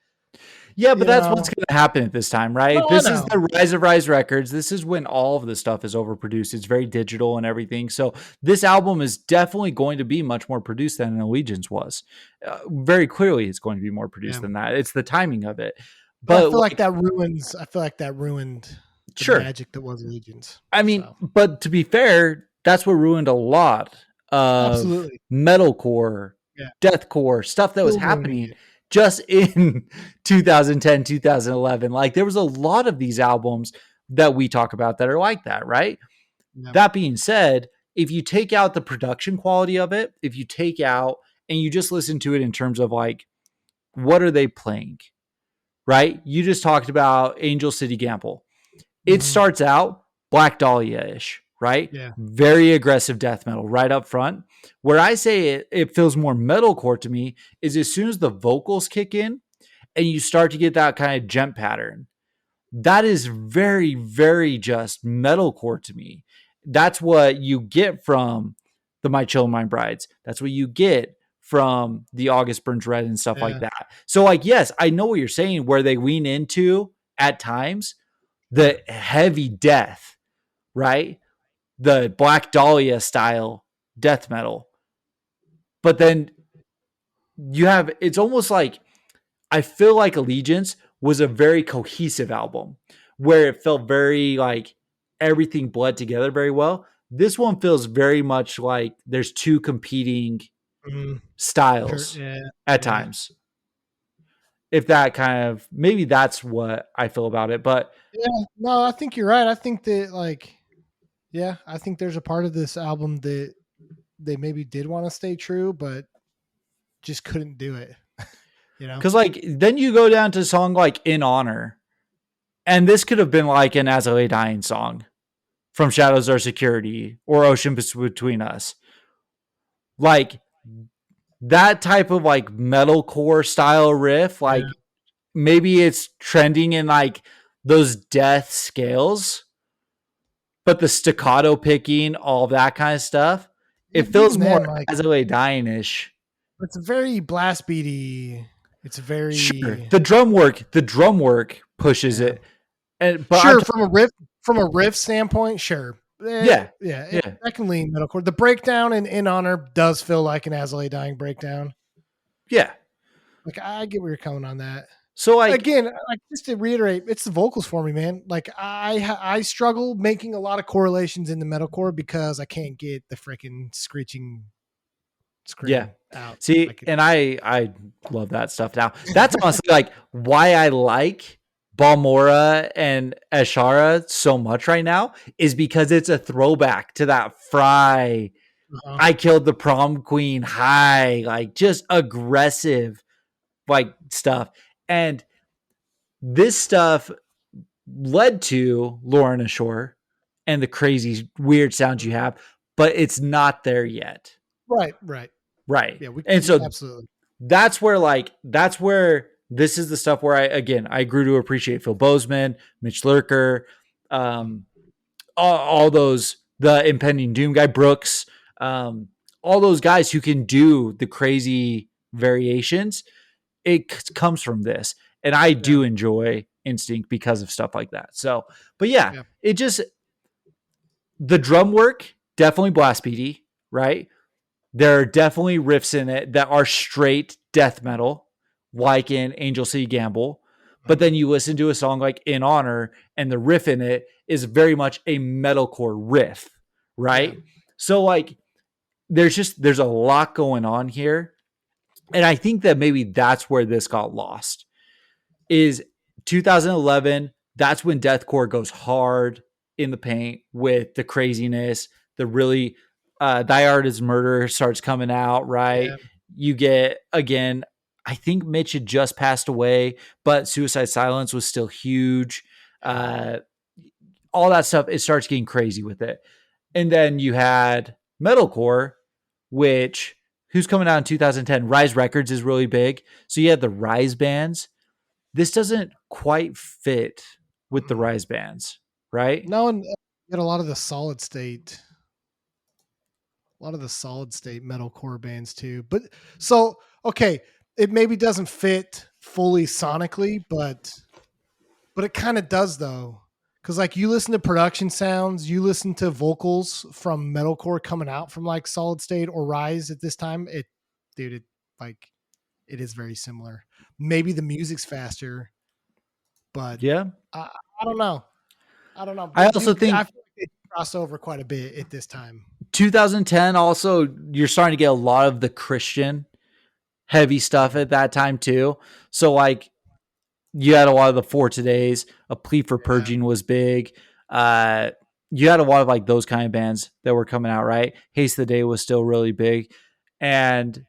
Yeah, but You that's what's know. going to happen at this time, right? No, I This is know. the rise of Rise Records. This is when all of the stuff is overproduced. It's very digital and everything. So this album is definitely going to be much more produced than Allegiance was. Very clearly, it's going to be more produced Yeah. than that. It's the timing of it. But But like, I feel like that ruined the sure. magic that was Allegiance. I mean, So but to be fair, that's what ruined a lot of absolutely. metalcore, Yeah. deathcore stuff that was Still ruining happening it. just in 2010, 2011. Like there was a lot of these albums that we talk about that are like that, right? Yeah. That being said, if you take out the production quality of it, if you take out and you just listen to it in terms of like, what are they playing, right? You just talked about Angel City Gamble. It Mhm. starts out Black Dahlia ish, right? Yeah. Very aggressive death metal right up front. Where I say it feels more metalcore to me is as soon as the vocals kick in and you start to get that kind of jump pattern. That is very, very just metalcore to me. That's what you get from the My Children, My Brides. That's what you get from the August Burns Red and stuff like Yeah. that. So, like, yes, I know what you're saying, where they lean into at times the heavy death, right? The Black Dahlia style death metal. But then you have, it's almost like, I feel like Allegiance was a very cohesive album where it felt very like everything bled together very well. This one feels very much like there's two competing Mhm. Sure. styles Yeah. at Yeah. times. If that kind of, maybe that's what I feel about it. But Yeah. No, I think you're right. I think that like, yeah, I think there's a part of this album that they maybe did want to stay true, but just couldn't do it. You know? because like then you go down to a song like In Honor, and this could have been like an As I Lay Dying song from Shadows Are Security or Ocean Between Us. Like that type of like metalcore style riff, Yeah. like maybe it's trending in like those death scales, but the staccato picking, all that kind of stuff, it feels Even more then, like As I Lay Dying ish. it's very blast beaty. It's Sure, very the drum work pushes yeah. it, and but I'm Sure, from a riff standpoint, sure. yeah, yeah, That can lean metalcore. The breakdown in Honor does feel like an As I Lay Dying breakdown. yeah. Like I get where you're coming on that. So like Again, like just to reiterate, it's the vocals for me, man. Like I struggle making a lot of correlations in the metalcore because I can't get the freaking screeching yeah. scream out. See, Like and I love that stuff now. That's honestly like why I like Balmora and Ashara so much right now is because it's a throwback to that Fry, uh, I killed the prom queen high, like just aggressive like stuff. And this stuff led to Lorna Shore and the crazy weird sounds you have, but it's not there yet. right. Right. Yeah, And so absolutely. that's where this is the stuff where I grew to appreciate Phil Bozeman, Mitch Lurker, um, all those, the impending doom guy Brooks, um, all those guys who can do the crazy variations. It comes from this, and I Yeah, do enjoy Instinct because of stuff like that. So, but yeah, yeah, it just, the drum work definitely blast beaty, right? There are definitely riffs in it that are straight death metal, like in Angel City Gamble. But then you listen to a song like In Honor, and the riff in it is very much a metalcore riff, yeah, right? So like there's a lot going on here. And I think that maybe that's where this got lost. Is 2011, that's when deathcore goes hard in the paint with the craziness, the really Die Hard is Murder starts coming out, right? yeah, You get, again, I think Mitch had just passed away, but Suicide Silence was still huge. Uh, all that stuff, it starts getting crazy with it. And then you had metalcore, which, who's coming out in 2010? Rise Records is really big. So you had the Rise bands. This doesn't quite fit with the Rise bands, right? no, and get a lot of the solid state metalcore bands too. But so okay, it maybe doesn't fit fully sonically, but it kind of does though. Cause like you listen to production sounds, you listen to vocals from metalcore coming out from like Solid State or Rise at this time. It like it is very similar. Maybe the music's faster, but Yeah. I, I don't know. I don't know. I also I think feel like they crossed over quite a bit at this time. 2010 also, you're starting to get a lot of the Christian heavy stuff at that time too. So like you had a lot of the For Todays, A Plea for Yeah. Purging was big. Uh, you had a lot of like those kind of bands that were coming out, right? Haste the Day was still really big. And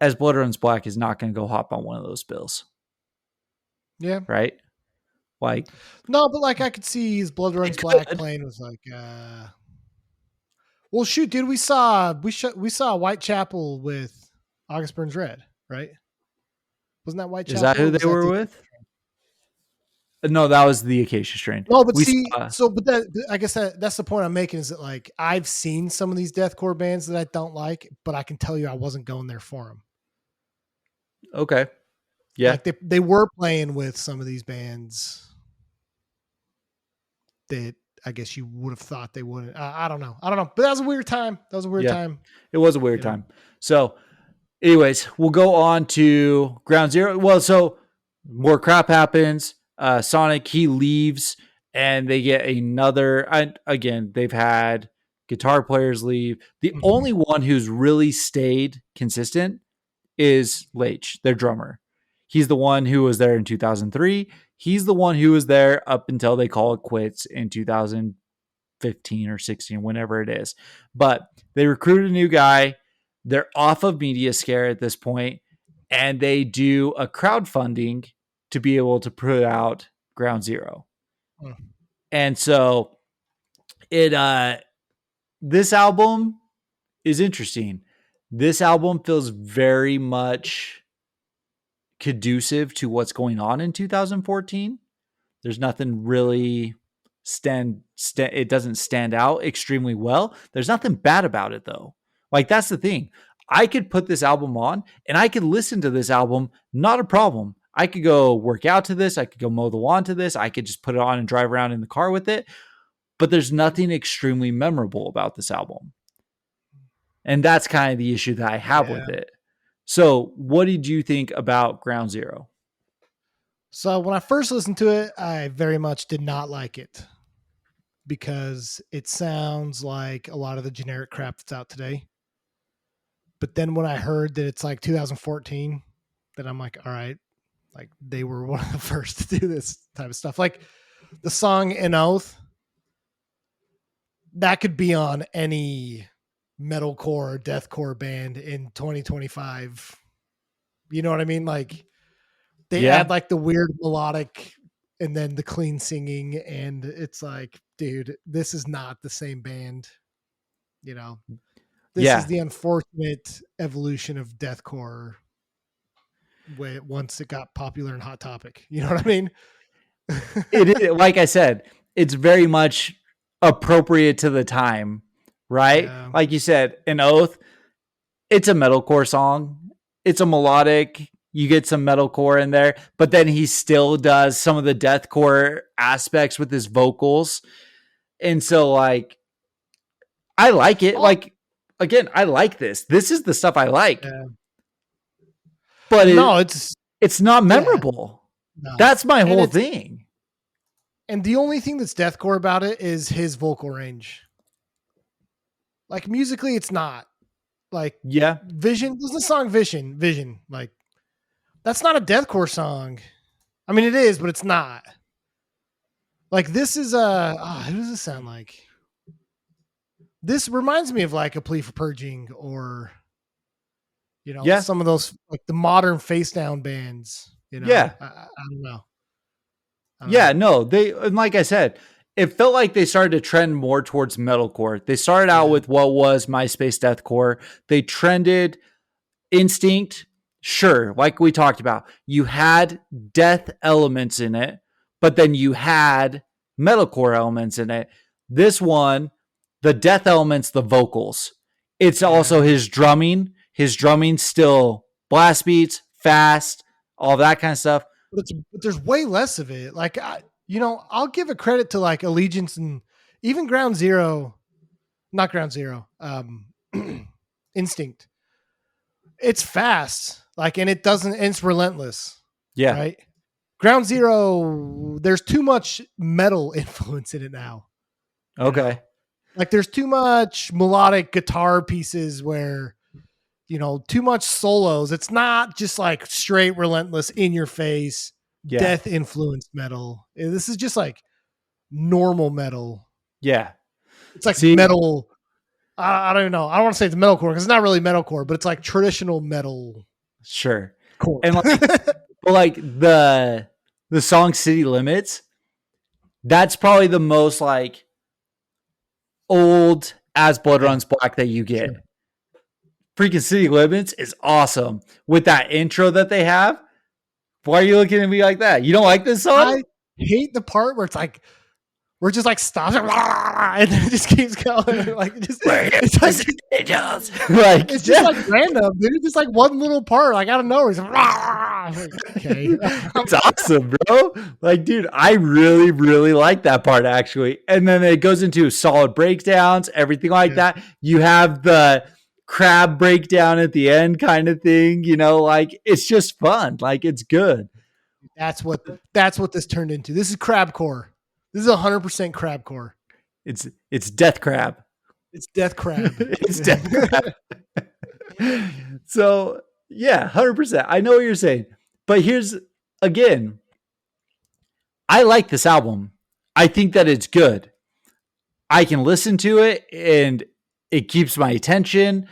As Blood Runs Black is not going to go hop on one of those bills, Yeah. right? Like No, but like I could see his Blood Runs it Black could. playing was like well shoot, dude, we saw Whitechapel with August Burns Red, right? Wasn't that Is that Whitechapel or who was they that were the with? No, that was the Acacia Strain. No, but We see, saw, but that I guess that's the point I'm making is that like I've seen some of these deathcore bands that I don't like, but I can tell you I wasn't going there for them. okay. Yeah. Like they were playing with some of these bands that I guess you would have thought they wouldn't. I don't know. But that was a weird time. Yeah. It was a weird time. So, anyways, we'll go on to Ground Zero. Well, so more crap happens. Sonic, he leaves, and they get another. Again, they've had guitar players leave. The only one who's really stayed consistent is Leitch, their drummer. He's the one who was there in 2003. He's the one who was there up until they call it quits in 2015 or 16, whenever it is. But they recruit a new guy. They're off of Media Scare at this point, and they do a crowdfunding to be able to put out Ground Zero. And so this album is interesting. This album feels very much conducive to what's going on in 2014. There's nothing really it doesn't stand out extremely well. There's nothing bad about it though. Like that's the thing. I could put this album on and I could listen to this album, not a problem. I could go work out to this, I could go mow the lawn to this, I could just put it on and drive around in the car with it. But there's nothing extremely memorable about this album. And that's kind of the issue that I have with it. So, what did you think about Ground Zero? So, when I first listened to it, I very much did not like it because it sounds like a lot of the generic crap that's out today. But then when I heard that it's like 2014, then I'm like, all right, like they were one of the first to do this type of stuff. Like the song An Oath, that could be on any metalcore or deathcore band in 2025. You know what I mean? Like they add like the weird melodic and then the clean singing, and it's like, dude, this is not the same band. You know, this is the unfortunate evolution of deathcore once it got popular in Hot Topic. You know what I mean? It is, like I said, it's very much appropriate to the time, right? Yeah. Like you said, An Oath, it's a metalcore song. It's a melodic. You get some metalcore in there, but then he still does some of the deathcore aspects with his vocals. And so like, I like it. Like, again, I like this. This is the stuff I like. Yeah. But it's not memorable. Yeah. No. That's my whole thing. And the only thing that's deathcore about it is his vocal range. Like musically, it's not. Like Vision. There's the song Vision. Like that's not a deathcore song. I mean, it is, but it's not. Like this is who does this sound like? This reminds me of like A Plea for Purging or, you know, some of those like the modern face down bands. You know, I don't know. And like I said, it felt like they started to trend more towards metalcore. They started out with what was MySpace deathcore. They trended Instinct. Sure, like we talked about, you had death elements in it, but then you had metalcore elements in it. This one, the death elements, the vocals. It's also his drumming. His drumming still blast beats, fast, all that kind of stuff. But there's way less of it. Like, I'll give a credit to like Allegiance and even Ground Zero, not Ground Zero, Instinct. It's fast, like, and it's relentless. Yeah. Right. Ground Zero, there's too much metal influence in it now. Okay. You know? Like there's too much melodic guitar pieces where, you know, too much solos. It's not just like straight relentless in your face, death influenced metal. This is just like normal metal. Yeah. It's like metal. I don't know. I don't want to say it's metalcore because it's not really metalcore, but it's like traditional metal. Sure. Core. And like the song City Limits, that's probably the most like old As Blood Runs Black that you get. Sure. Freaking City Limits is awesome with that intro that they have. Why are you looking at me like that? You don't like this song? I hate the part where it's like we're just like stops and then it just keeps going. Like it's just like random, dude. Just like one little part, like out of nowhere. Like, I'm like, okay. It's awesome, bro. Like, dude, I really, really like that part actually. And then it goes into solid breakdowns, everything like Yeah. that. You have the crab breakdown at the end kind of thing, like it's just fun. Like it's good. That's what this turned into. This is crabcore. This is 100% crabcore. It's death crab. It's death crab. It's death crab. So yeah, 100%. I know what you're saying. But here's again, I like this album. I think that it's good. I can listen to it and it keeps my attention.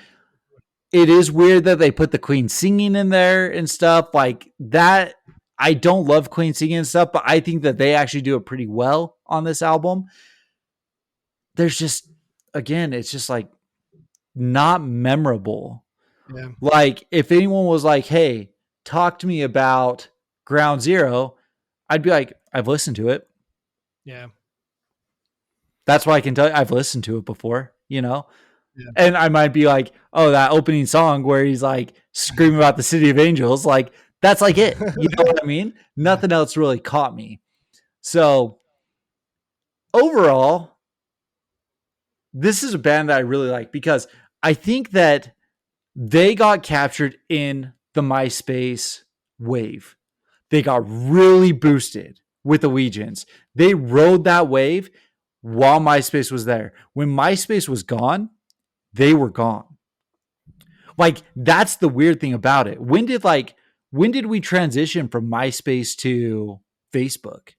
It is weird that they put the Queen singing in there and stuff like that. I don't love Queen singing and stuff, but I think that they actually do it pretty well on this album. There's just, again, it's just like not memorable. Yeah. Like if anyone was like, hey, talk to me about Ground Zero, I'd be like, I've listened to it. Yeah. That's why I can tell you I've listened to it before, Yeah. And I might be like, oh, that opening song where he's like screaming about the city of angels, like that's like it. You know what I mean? Nothing else really caught me. So overall, this is a band that I really like because I think that they got captured in the MySpace wave. They got really boosted with Allegiance. They rode that wave while MySpace was there. When MySpace was gone, they were gone. Like that's the weird thing about it. When did we transition from MySpace to Facebook?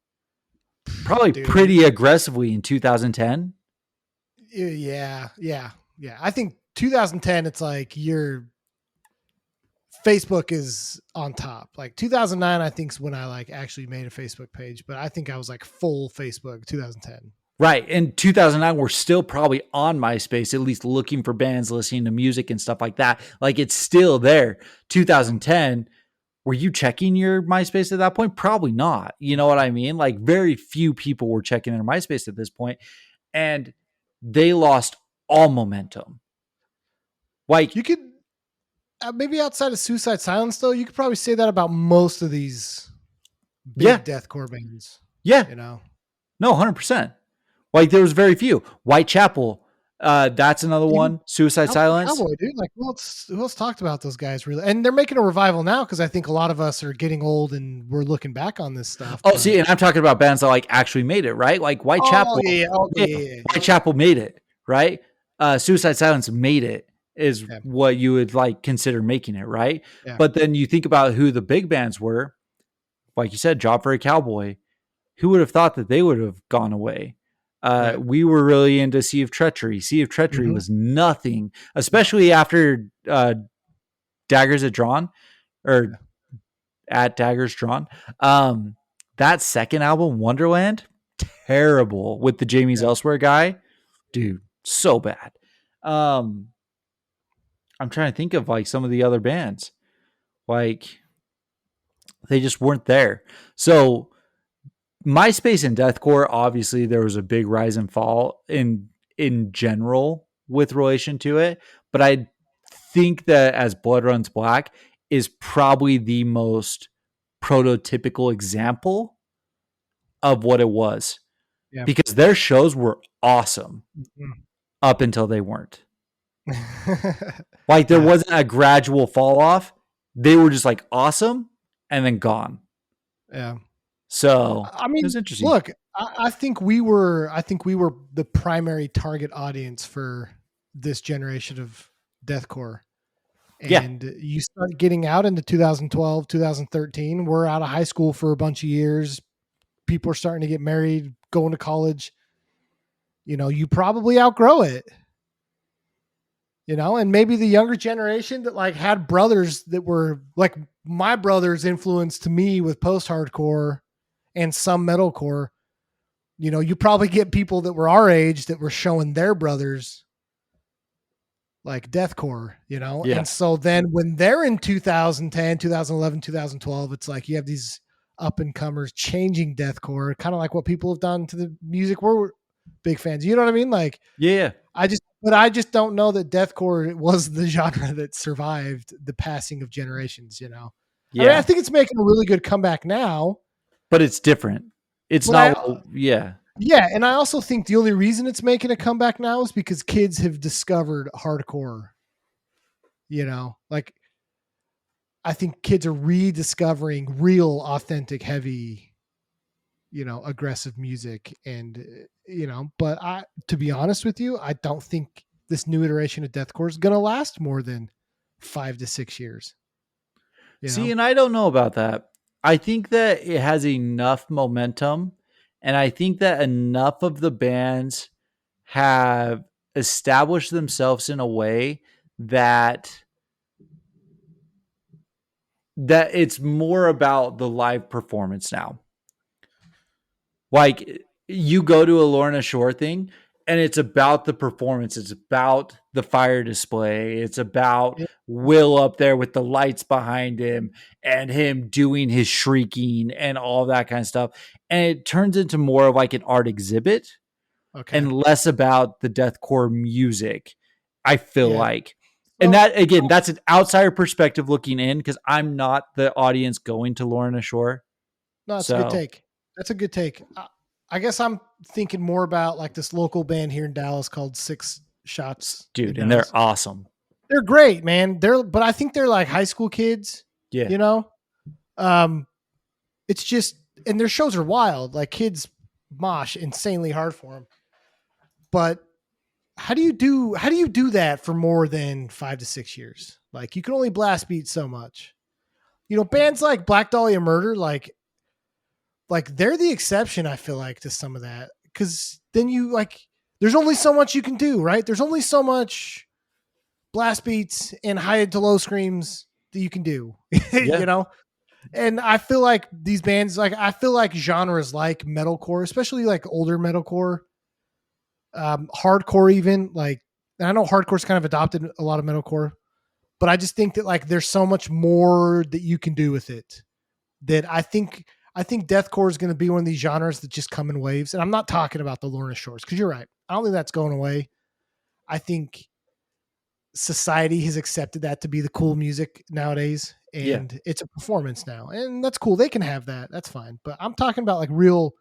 Probably Dude. pretty aggressively in 2010. Yeah. I think 2010, it's like your Facebook is on top. Like 2009, I think is when I like actually made a Facebook page, but I think I was like full Facebook 2010. Right. In 2009, we're still probably on MySpace, at least looking for bands, listening to music and stuff like that. Like it's still there. 2010, were you checking your MySpace at that point? Probably not. You know what I mean? Like very few people were checking their MySpace at this point, and they lost all momentum. Like You could maybe outside of Suicide Silence, though, you could probably say that about most of these big deathcore bands. Yeah. No, 100%. Like there was very few. Whitechapel, that's another one. Suicide Silence. Cowboy, dude. Like who else talked about those guys really? And they're making a revival now because I think a lot of us are getting old and we're looking back on this stuff. Oh, see, and I'm talking about bands that like actually made it, right? Like Whitechapel. Yeah. Whitechapel made it, right? Suicide Silence made it is what you would like consider making it, right? Yeah. But then you think about who the big bands were, like you said, Job for a Cowboy. Who would have thought that they would have gone away? We were really into Sea of Treachery. Sea of Treachery was nothing, especially after Daggers at Drawn or at Daggers Drawn. That second album, Wonderland, terrible with the Jamie's Elsewhere guy. Dude, so bad. I'm trying to think of like some of the other bands. Like they just weren't there. So MySpace and Deathcore, obviously there was a big rise and fall in general with relation to it. But I think that as Blood Runs Black is probably the most prototypical example of what it was. Yeah. Because their shows were awesome up until they weren't. Like there wasn't a gradual fall off. They were just like awesome and then gone. Yeah. So I mean, it was interesting. Look, I think we were the primary target audience for this generation of deathcore. And you start getting out into 2012, 2013. We're out of high school for a bunch of years. People are starting to get married, going to college. You probably outgrow it. And maybe the younger generation that like had brothers that were like my brothers influenced me with post-hardcore and some metalcore. You probably get people that were our age that were showing their brothers like deathcore, And so then when they're in 2010, 2011, 2012, it's like you have these up and comers changing deathcore, kind of like what people have done to the music we're big fans. You know what I mean? Like, I just don't know that deathcore was the genre that survived the passing of generations, I mean, I Yeah, think it's making a really good comeback now. but it's different. It's But not. Yeah. yeah, and I also think the only reason it's making a comeback now is because kids have discovered hardcore. Like I think kids are rediscovering real, authentic, heavy, aggressive music, and But to be honest with you, I don't think this new iteration of deathcore is going to last more than 5 to 6 years. You See, know, and I don't know about that. I think that it has enough momentum, and I think that enough of the bands have established themselves in a way that it's more about the live performance now. Like you go to a Lorna Shore thing and it's about the performance. It's about the fire display. It's about yeah, Will up there with the lights behind him and him doing his shrieking and all that kind of stuff. And it turns into more of like an art exhibit okay, and less about the deathcore music, I feel yeah. like. And So that again, that's an outsider perspective looking in because I'm not the audience going to Lorna Shore. no, it's a good So, take. That's a good take. I guess I'm thinking more about like this local band here in Dallas called Six Shots in dude, and they're Dallas. awesome. They're great, man. But I think they're like high school kids. Yeah. You know, um, it's just, and their shows are wild. Like kids mosh insanely hard for them. But how do you do that for more than 5 to 6 years? Like you can only blast beat so much. Bands like Black Dahlia Murder, like they're the exception. I feel like to some of that because then there's only so much you can do, right? There's only so much blast beats and high to low screams that you can do, Yeah. And I feel like these bands, like I feel like genres like metalcore, especially like older metalcore, hardcore, even like, and I know hardcore's kind of adopted a lot of metalcore, but I just think that like there's so much more that you can do with it that I think deathcore is going to be one of these genres that just come in waves. And I'm not talking about the Lorna Shores because you're right. I don't think that's going away. I think society has accepted that to be the cool music nowadays, Yeah. and it's a performance now, and that's cool. They can have that. That's fine. But I'm talking about like real,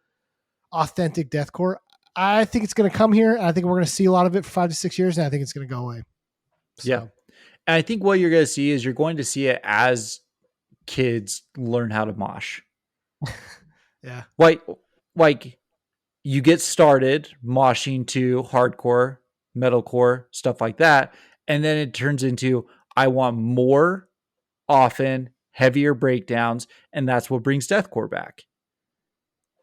authentic deathcore. I think it's going to come here. And I think we're going to see a lot of it for 5 to 6 years, and I think it's going to go away. Yeah. So And I think what you're going to see is you're going to see it as kids learn how to mosh. yeah, Like you get started moshing to hardcore, metalcore, stuff like that. And then it turns into, I want more, often, heavier breakdowns. And that's what brings deathcore back.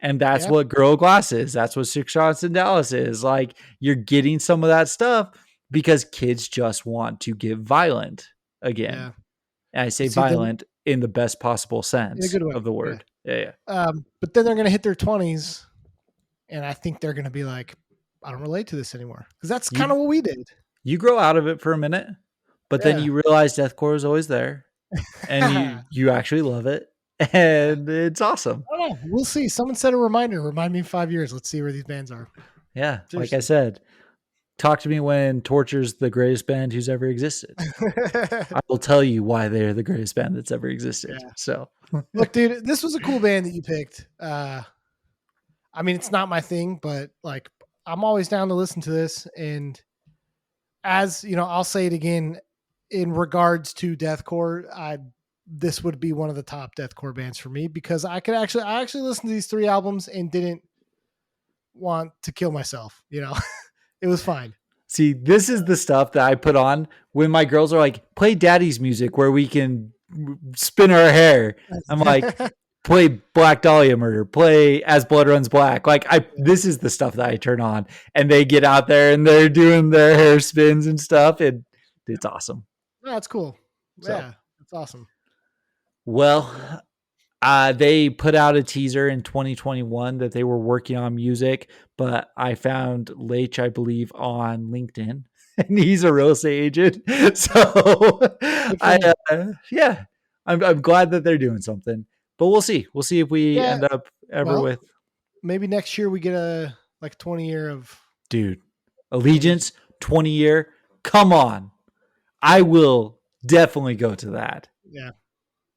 And that's yeah, what Girl Glass is. That's what Six Shots in Dallas is. Like you're getting some of that stuff because kids just want to get violent again. yeah. And I say But see, then violent in the best possible in a sense good way. of the Yeah. word. Yeah, yeah. But then they're going to hit their 20s, and I think they're going to be like, I don't relate to this anymore because that's kind You of what we did. you grow out of it for a minute, but then Yeah. you realize deathcore is always there, and you Yeah. you actually love it, I and it's awesome. don't know. We'll see. Someone set a reminder. Remind me in 5 years. Let's see where these bands are. Yeah, like I Seriously. said, talk to me when Torture's the greatest band who's ever existed. I will tell you why they're the greatest band that's ever existed. Yeah. So, Look, dude, this was a cool band that you picked. I mean, it's not my thing, but like, I'm always down to listen to this. And as you know, I'll say it again in regards to deathcore. This would be one of the top deathcore bands for me because I actually listened to these 3 albums and didn't want to kill myself. It was fine. see, this is the stuff that I put on when my girls are like, play daddy's music where we can spin our hair. I'm like, play Black Dahlia Murder, play As Blood Runs Black. Like this is the stuff that I turn on, and they get out there and they're doing their hair spins and stuff, and it's awesome. No, that's cool. So, Yeah, that's awesome. well, they put out a teaser in 2021 that they were working on music, but I found Leitch, I believe, on LinkedIn, and he's a real estate agent. So, Good for him. yeah, I'm glad that they're doing something, but we'll see. We'll see if we Yeah. end up ever Well, with maybe next year we get a like 20 year of dude Allegiance. Allegiance 20-year. Come on, I will definitely go to that. Yeah.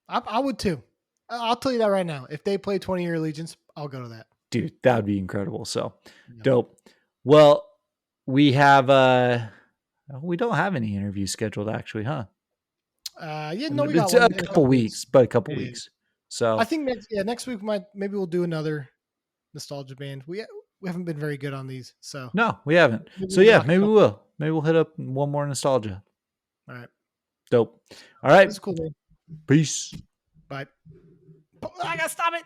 I would too. I'll tell you that right now. If they play 20-year allegiance, I'll go to that. Dude, that would be incredible. So Yeah. dope. Well, we have we don't have any interviews scheduled actually, huh? Yeah, no, we got It's one a in a couple couple weeks, weeks. but a couple Yeah, yeah. weeks. I So think next week maybe we'll do another nostalgia band. We haven't been very good on these, so no, we haven't. maybe So we'll yeah, knock a maybe we couple. will. Maybe we'll hit up one more nostalgia. All right, Dope. All right. this is cool, man. Peace. Bye. I gotta stop it.